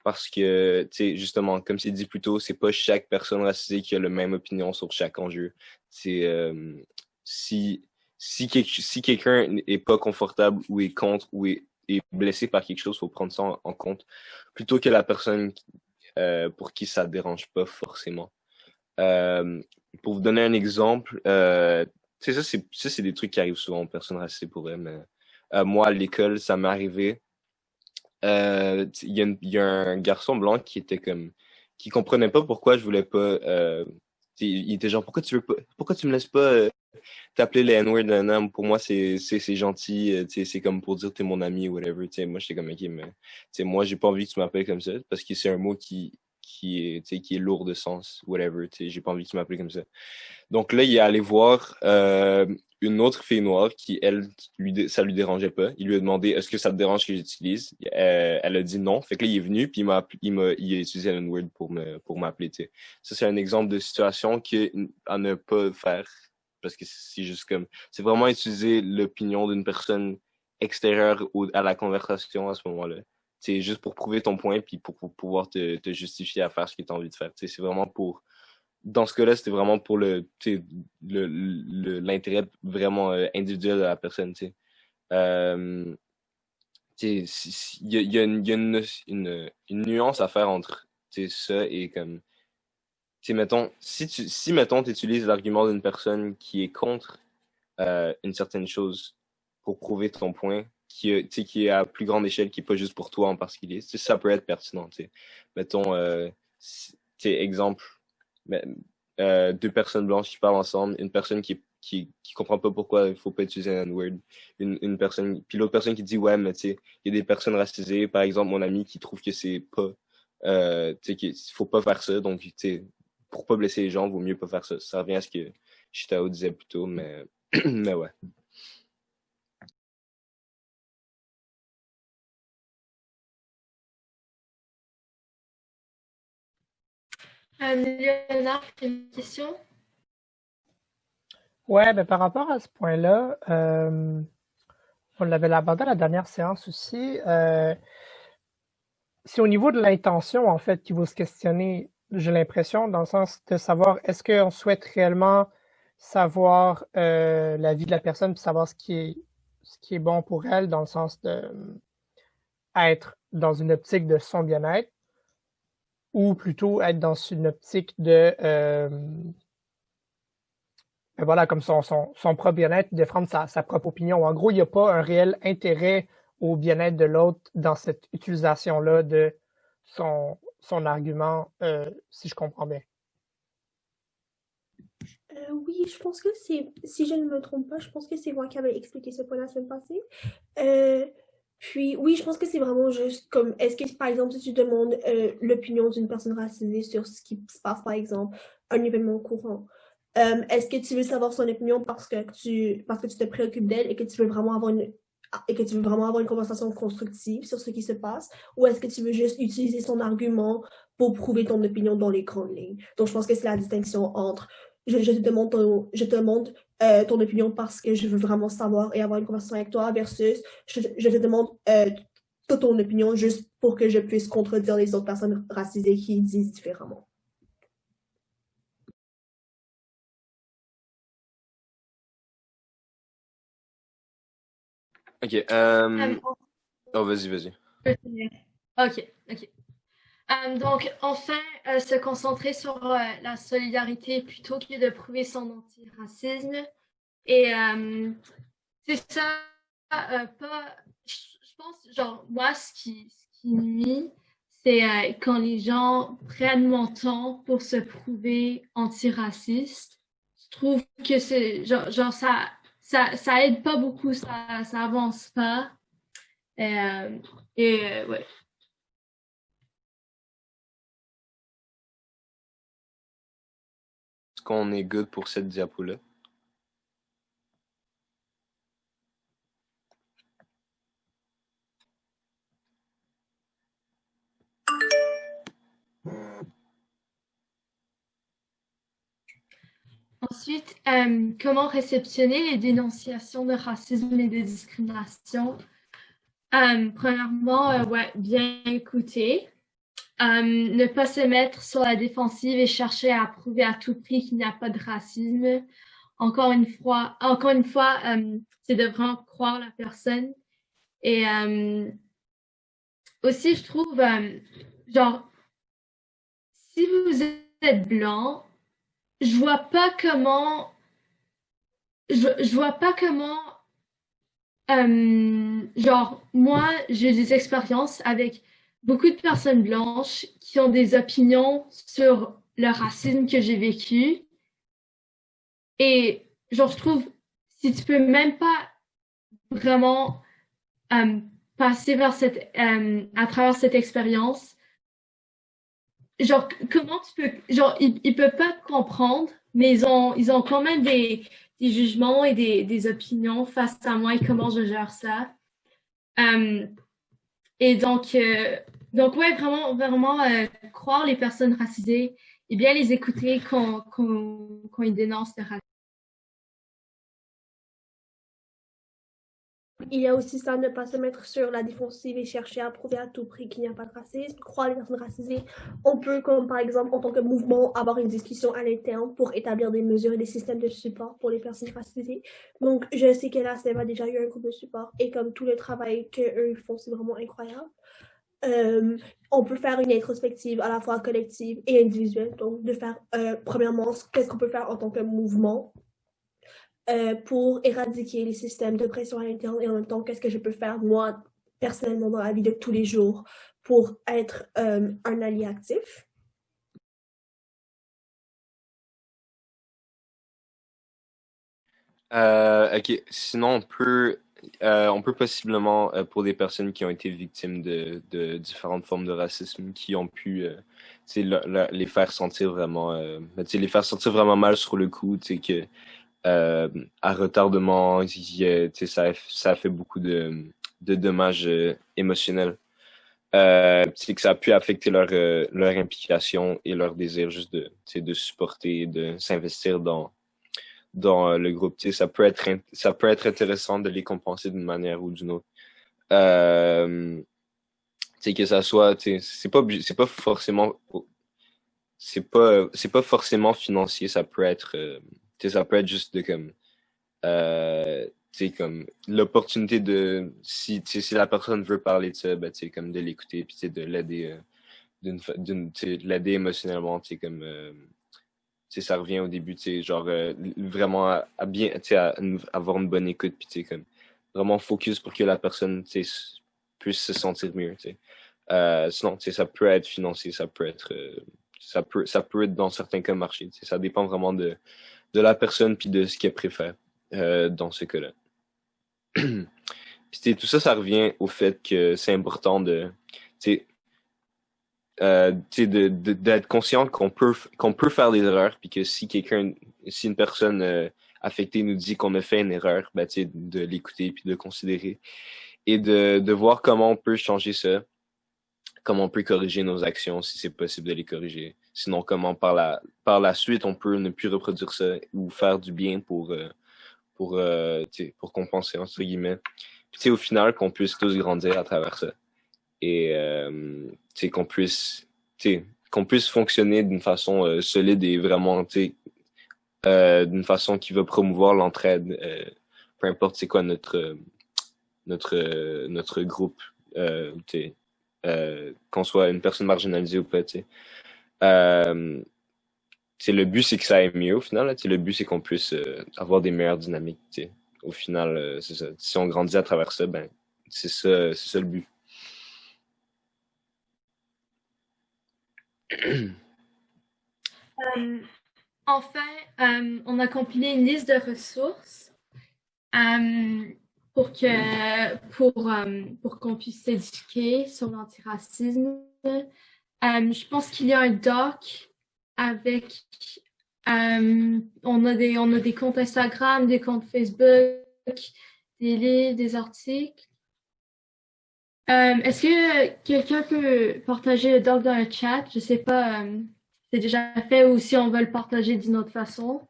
Parce que, justement, comme c'est dit plus tôt, c'est pas chaque personne racisée qui a la même opinion sur chaque enjeu. Si quelqu'un est pas confortable ou est contre ou est blessé par quelque chose, faut prendre ça en compte, plutôt que la personne pour qui ça dérange pas forcément. Pour vous donner un exemple, ça c'est des trucs qui arrivent souvent aux personnes racisées pour elles, mais moi à l'école, ça m'est arrivé. Il y a un garçon blanc qui comprenait pas pourquoi je voulais pas. Il était genre pourquoi tu me laisses pas t'appeler les N-word, pour moi c'est gentil, c'est comme pour dire t'es mon ami ou whatever. Moi j'étais comme ok, mais moi j'ai pas envie que tu m'appelles comme ça parce que c'est un mot qui est lourd de sens, whatever. J'ai pas envie que tu m'appelles comme ça. Donc là il est allé voir une autre fille noire qui, elle, ça lui dérangeait pas. Il lui a demandé, est-ce que ça te dérange que j'utilise? Elle a dit non. Fait que là, il est venu, puis il a utilisé un word pour m'appeler, tu sais. Ça, c'est un exemple de situation à ne pas faire. Parce que c'est juste comme, c'est vraiment utiliser l'opinion d'une personne extérieure à la conversation à ce moment-là. C'est juste pour prouver ton point, puis pour pouvoir te justifier à faire ce que tu as envie de faire. C'est vraiment dans ce cas-là, c'était vraiment pour l'intérêt vraiment individuel de la personne, tu sais. Il y a une nuance à faire entre ça et comme, mettons, mettons, tu utilises l'argument d'une personne qui est contre une certaine chose pour prouver ton point, qui est à plus grande échelle, qui est pas juste pour toi en particulier, ça peut être pertinent, tu sais. Mettons, exemple, deux personnes blanches qui parlent ensemble, une personne qui comprend pas pourquoi il faut pas utiliser un N-word, une personne, puis l'autre personne qui dit ouais, mais tu sais, il y a des personnes racisées, par exemple mon ami qui trouve que c'est pas, qu'il faut pas faire ça, donc tu sais, pour pas blesser les gens, vaut mieux pas faire ça. Ça revient à ce que Chitao disait plus tôt, mais mais ouais. Léonard, une question? Ouais, ben par rapport à ce point-là, on l'avait abordé à la dernière séance aussi. C'est au niveau de l'intention, en fait, qu'il faut se questionner, j'ai l'impression, dans le sens de savoir est-ce qu'on souhaite réellement savoir la vie de la personne, puis savoir ce qui est bon pour elle, dans le sens de être dans une optique de son bien-être, ou plutôt être dans une optique de voilà, comme son propre bien-être, défendre sa propre opinion. En gros, il n'y a pas un réel intérêt au bien-être de l'autre dans cette utilisation-là de son argument, si je comprends bien. Oui, je pense que si je ne me trompe pas, je pense que c'est moi qui avais expliqué ce point la semaine passée. Puis oui, je pense que c'est vraiment juste comme, est-ce que par exemple, si tu demandes l'opinion d'une personne racisée sur ce qui se passe, par exemple, un événement courant, est-ce que tu veux savoir son opinion parce que tu te préoccupes d'elle et que tu veux vraiment avoir une conversation constructive sur ce qui se passe, ou est-ce que tu veux juste utiliser son argument pour prouver ton opinion dans les grandes lignes? Donc je pense que c'est la distinction entre je te demande ton opinion parce que je veux vraiment savoir et avoir une conversation avec toi versus je te demande toute ton opinion juste pour que je puisse contredire les autres personnes racisées qui disent différemment. Ok. Oh, vas-y. Ok. Donc, enfin, se concentrer sur la solidarité plutôt que de prouver son antiracisme. Et c'est ça, je pense, genre, moi, ce qui nuit, c'est quand les gens prennent mon temps pour se prouver antiraciste. Je trouve que c'est, genre ça aide pas beaucoup, ça avance pas. Ouais. Est-ce qu'on est good pour cette diapo-là? Ensuite, comment réceptionner les dénonciations de racisme et de discrimination? Premièrement, ouais, bien écouter. Ne pas se mettre sur la défensive et chercher à prouver à tout prix qu'il n'y a pas de racisme. Encore une fois, c'est de vraiment croire la personne. Et aussi, je trouve, genre, si vous êtes blanc, je vois pas comment, je vois pas comment, genre, moi, j'ai des expériences avec beaucoup de personnes blanches qui ont des opinions sur le racisme que j'ai vécu. Et, genre, je trouve, si tu peux même pas vraiment passer vers à travers cette expérience, genre, comment tu peux, genre, ils peuvent pas te comprendre, mais ils ont quand même des jugements et des opinions face à moi et comment je gère ça. Euh, et donc ouais, vraiment croire les personnes racisées et bien les écouter quand ils dénoncent le racisme. Il y a aussi ça, ne pas se mettre sur la défensive et chercher à prouver à tout prix qu'il n'y a pas de racisme, croire les personnes racisées. On peut, comme par exemple, en tant que mouvement, avoir une discussion à l'interne pour établir des mesures et des systèmes de support pour les personnes racisées. Donc, je sais que là, ça a déjà eu un groupe de support et comme tout le travail qu'eux font, c'est vraiment incroyable. On peut faire une introspective à la fois collective et individuelle. Donc, de faire, premièrement, qu'est-ce qu'on peut faire en tant que mouvement pour éradiquer les systèmes de pression à l'interne et en même temps, qu'est-ce que je peux faire moi, personnellement, dans la vie de tous les jours pour être un allié actif. Ok, sinon on peut possiblement, pour des personnes qui ont été victimes de différentes formes de racisme, qui ont pu tu sais, les faire sentir vraiment, tu sais, les faire sentir vraiment mal sur le coup, tu sais, que à retardement, tu sais, ça a fait beaucoup de dommages émotionnels. Tu sais, que ça a pu affecter leur implication et leur désir juste de, tu sais, de supporter, de s'investir dans le groupe. Tu sais, ça peut être intéressant de les compenser d'une manière ou d'une autre. Tu sais, que ça soit, tu sais, c'est pas forcément financier, ça peut être, tu sais, ça peut être juste de comme, tu sais, comme l'opportunité de, si, tu sais, si la personne veut parler de ça, ben, tu sais, comme de l'écouter, puis tu sais, de l'aider, tu sais, de l'aider émotionnellement, tu sais, comme, tu sais, ça revient au début, tu sais, genre, vraiment à bien, tu sais, avoir une bonne écoute, puis tu sais, comme, vraiment focus pour que la personne, tu sais, puisse se sentir mieux, tu sais. Sinon, tu sais, ça peut être financier, ça peut être, ça peut être dans certains cas marché, tu sais, ça dépend vraiment de la personne puis de ce qu'elle préfère, dans ce cas-là. Puis, tu sais, tout ça, ça revient au fait que c'est important de, tu sais, tu sais, d'être conscient qu'on peut faire des erreurs, puis que si une personne affectée nous dit qu'on a fait une erreur, ben, tu sais, de l'écouter puis de le considérer et de voir comment on peut changer ça, comment on peut corriger nos actions si c'est possible de les corriger. Sinon, comment par la suite on peut ne plus reproduire ça ou faire du bien tu sais, pour compenser entre guillemets. Puis, tu sais, au final, qu'on puisse tous grandir à travers ça et tu sais, qu'on puisse fonctionner d'une façon solide et vraiment, tu sais, d'une façon qui va promouvoir l'entraide, peu importe c'est quoi notre groupe, tu sais, qu'on soit une personne marginalisée ou pas, tu sais. Tu sais, le but c'est que ça aille mieux au final, là, tu sais, le but c'est qu'on puisse avoir des meilleures dynamiques, tu sais. Au final, c'est ça. Si on grandit à travers ça, ben c'est ça le but. Enfin, on a compilé une liste de ressources. pour qu'on puisse s'éduquer sur l'antiracisme. Je pense qu'il y a un doc avec on a des comptes Instagram, des comptes Facebook, des livres, des articles. Est-ce que quelqu'un peut partager le doc dans le chat? Je sais pas si c'est déjà fait ou si on veut le partager d'une autre façon.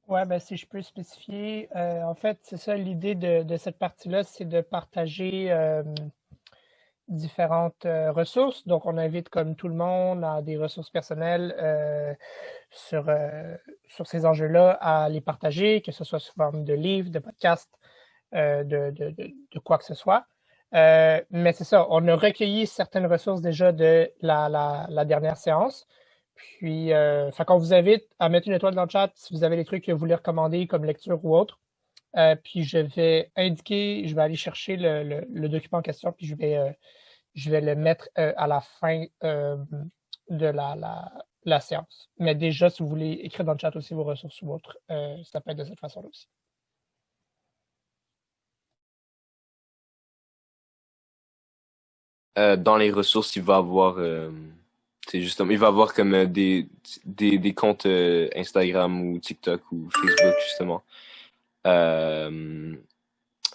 Ouais, ben si je peux spécifier, en fait, c'est ça l'idée de cette partie-là, c'est de partager différentes ressources. Donc, on invite comme tout le monde à des ressources personnelles sur ces enjeux-là à les partager, que ce soit sous forme de livres, de podcasts, de quoi que ce soit. Mais c'est ça, on a recueilli certaines ressources déjà de la dernière séance. Puis, fait qu'on vous invite à mettre une étoile dans le chat si vous avez des trucs que vous voulez recommander comme lecture ou autre. Puis, je vais aller chercher le document en question, puis je vais le mettre à la fin de la séance. Mais déjà, si vous voulez écrire dans le chat aussi vos ressources ou autres, ça peut être de cette façon-là aussi. Dans les ressources, il va avoir justement, il va avoir comme des comptes Instagram ou TikTok ou Facebook justement.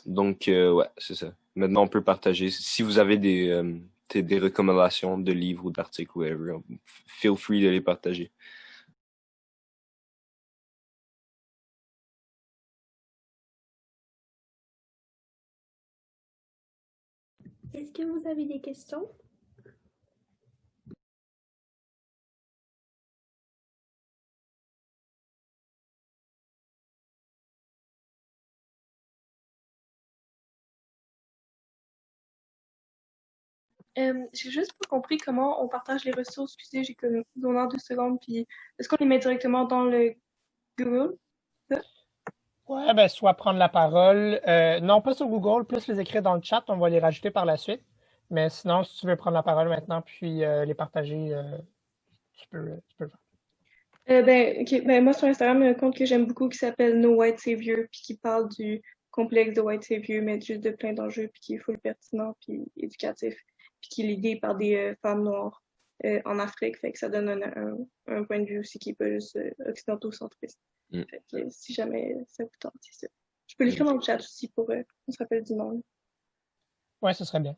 Donc ouais, c'est ça. Maintenant, on peut partager. Si vous avez des recommandations de livres ou d'articles, whatever, feel free de les partager. Est-ce que vous avez des questions? J'ai juste pas compris comment on partage les ressources. Excusez, j'ai comme besoin de 2 secondes. Puis est-ce qu'on les met directement dans le Google? Ouais, ben soit prendre la parole. Non, pas sur Google, plus les écrire dans le chat, on va les rajouter par la suite. Mais sinon, si tu veux prendre la parole maintenant puis les partager, tu peux le faire. Ben, moi sur Instagram, il y a un compte que j'aime beaucoup qui s'appelle No White Savior, puis qui parle du complexe de White Savior, mais juste de plein d'enjeux, puis qui est full pertinent, puis éducatif, puis qui est l'idée par des femmes noires en Afrique, fait que ça donne un point de vue aussi qui est pas juste occidentaux-centriste. Fait que si jamais ça vous tente, c'est ça. Je peux l'écrire dans le chat aussi pour qu'on se rappelle du nom. Ouais, ce serait bien.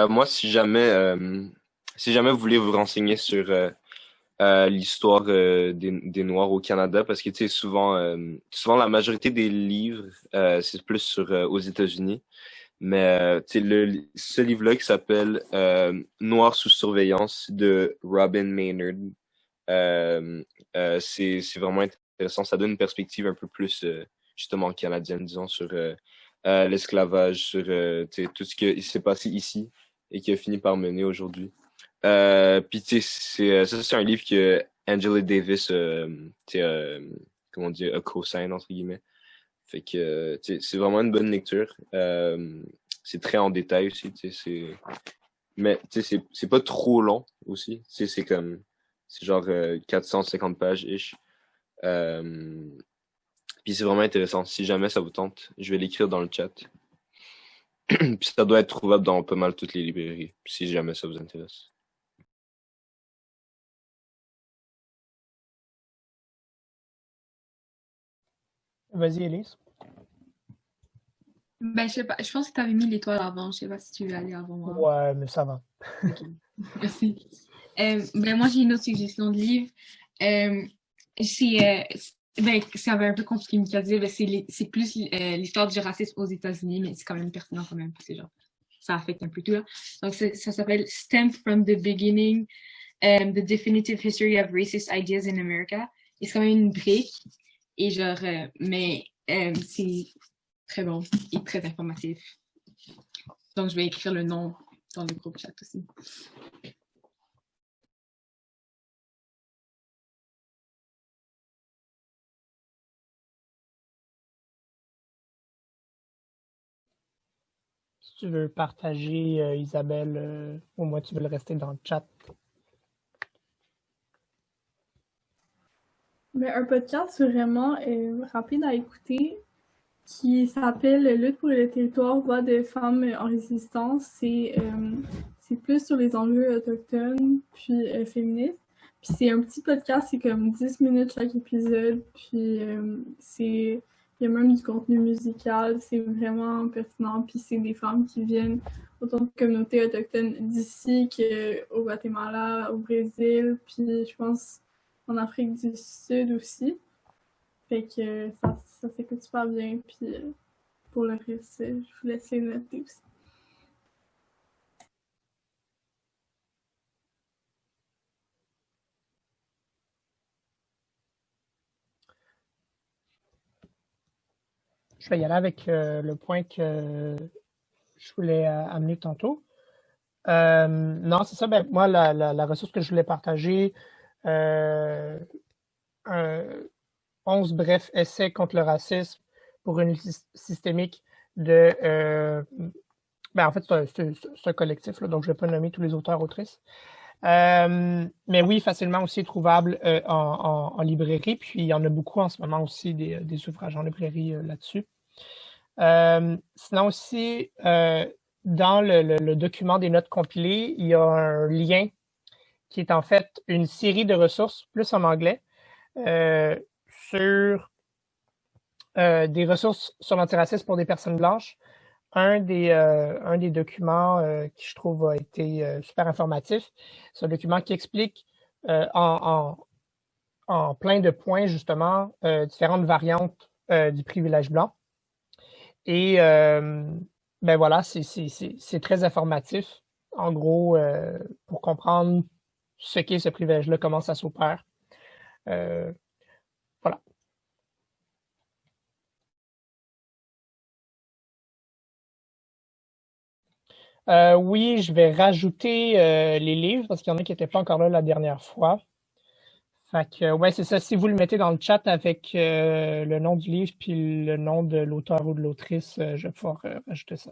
Moi, si jamais vous voulez vous renseigner sur l'histoire des Noirs au Canada, parce que tu sais souvent la majorité des livres c'est plus sur aux États-Unis, mais tu sais ce livre-là qui s'appelle Noirs sous surveillance de Robin Maynard, c'est vraiment intéressant. Ça donne une perspective un peu plus justement canadienne, disons, sur l'esclavage, sur tout ce qui s'est passé ici et qui a fini par mener aujourd'hui. Puis tu sais, c'est un livre que Angela Davis, comment dire, a co-sign entre guillemets. Fait que c'est vraiment une bonne lecture. C'est très en détail aussi, mais c'est pas trop long aussi. C'est comme c'est genre 450 pages ish. Puis c'est vraiment intéressant. Si jamais ça vous tente, je vais l'écrire dans le chat. Puis ça doit être trouvable dans pas mal toutes les librairies, si jamais ça vous intéresse. Vas-y, Elise. Ben, je sais pas, je pense que tu avais mis l'étoile avant. Je sais pas si tu veux aller avant moi. Ouais, mais ça va. Okay. Merci. Ben, moi, j'ai une autre suggestion de livre. C'est un peu compliqué à dire, mais c'est plus l'histoire du racisme aux États-Unis, mais c'est quand même pertinent quand même, parce que genre, ça affecte un peu tout. Là. Donc, ça s'appelle Stem from the Beginning, The Definitive History of Racist Ideas in America. Et c'est quand même une brique, et genre, mais c'est très bon et très informatif. Donc, je vais écrire le nom dans le groupe chat aussi. Si tu veux partager, Isabelle, au moins tu veux le rester dans le chat. Mais un podcast vraiment rapide à écouter qui s'appelle Lutte pour le territoire, voix de femmes en résistance. C'est plus sur les enjeux autochtones puis féministes. Puis c'est un petit podcast, c'est comme 10 minutes chaque épisode. Puis il y a même du contenu musical, c'est vraiment pertinent. Puis c'est des femmes qui viennent autant de communautés autochtones d'ici qu'au Guatemala, au Brésil, puis je pense en Afrique du Sud aussi. Fait que ça s'écoute super bien. Puis pour le reste, je vous laisse les noter aussi. Je vais y aller avec le point que je voulais amener tantôt. Non, c'est ça. Ben, moi, la ressource que je voulais partager, 11 brefs essais contre le racisme pour une systémique de... ben, en fait, c'est un collectif, là, donc je ne vais pas nommer tous les auteurs, autrices. Mais oui, facilement aussi trouvable en librairie. Puis il y en a beaucoup en ce moment aussi des ouvrages en librairie là-dessus. Sinon aussi, dans le document des notes compilées, il y a un lien qui est en fait une série de ressources, plus en anglais, sur des ressources sur l'antiracisme pour des personnes blanches. Un des documents qui, je trouve, a été super informatif. C'est un document qui explique en plein de points, justement, différentes variantes du privilège blanc. Et ben voilà, c'est très informatif, en gros, pour comprendre ce qu'est ce privilège-là, comment ça s'opère. Voilà. Oui, je vais rajouter les livres parce qu'il y en a qui n'étaient pas encore là la dernière fois. Fait que, ouais, c'est ça. Si vous le mettez dans le chat avec le nom du livre puis le nom de l'auteur ou de l'autrice, je vais pouvoir rajouter ça.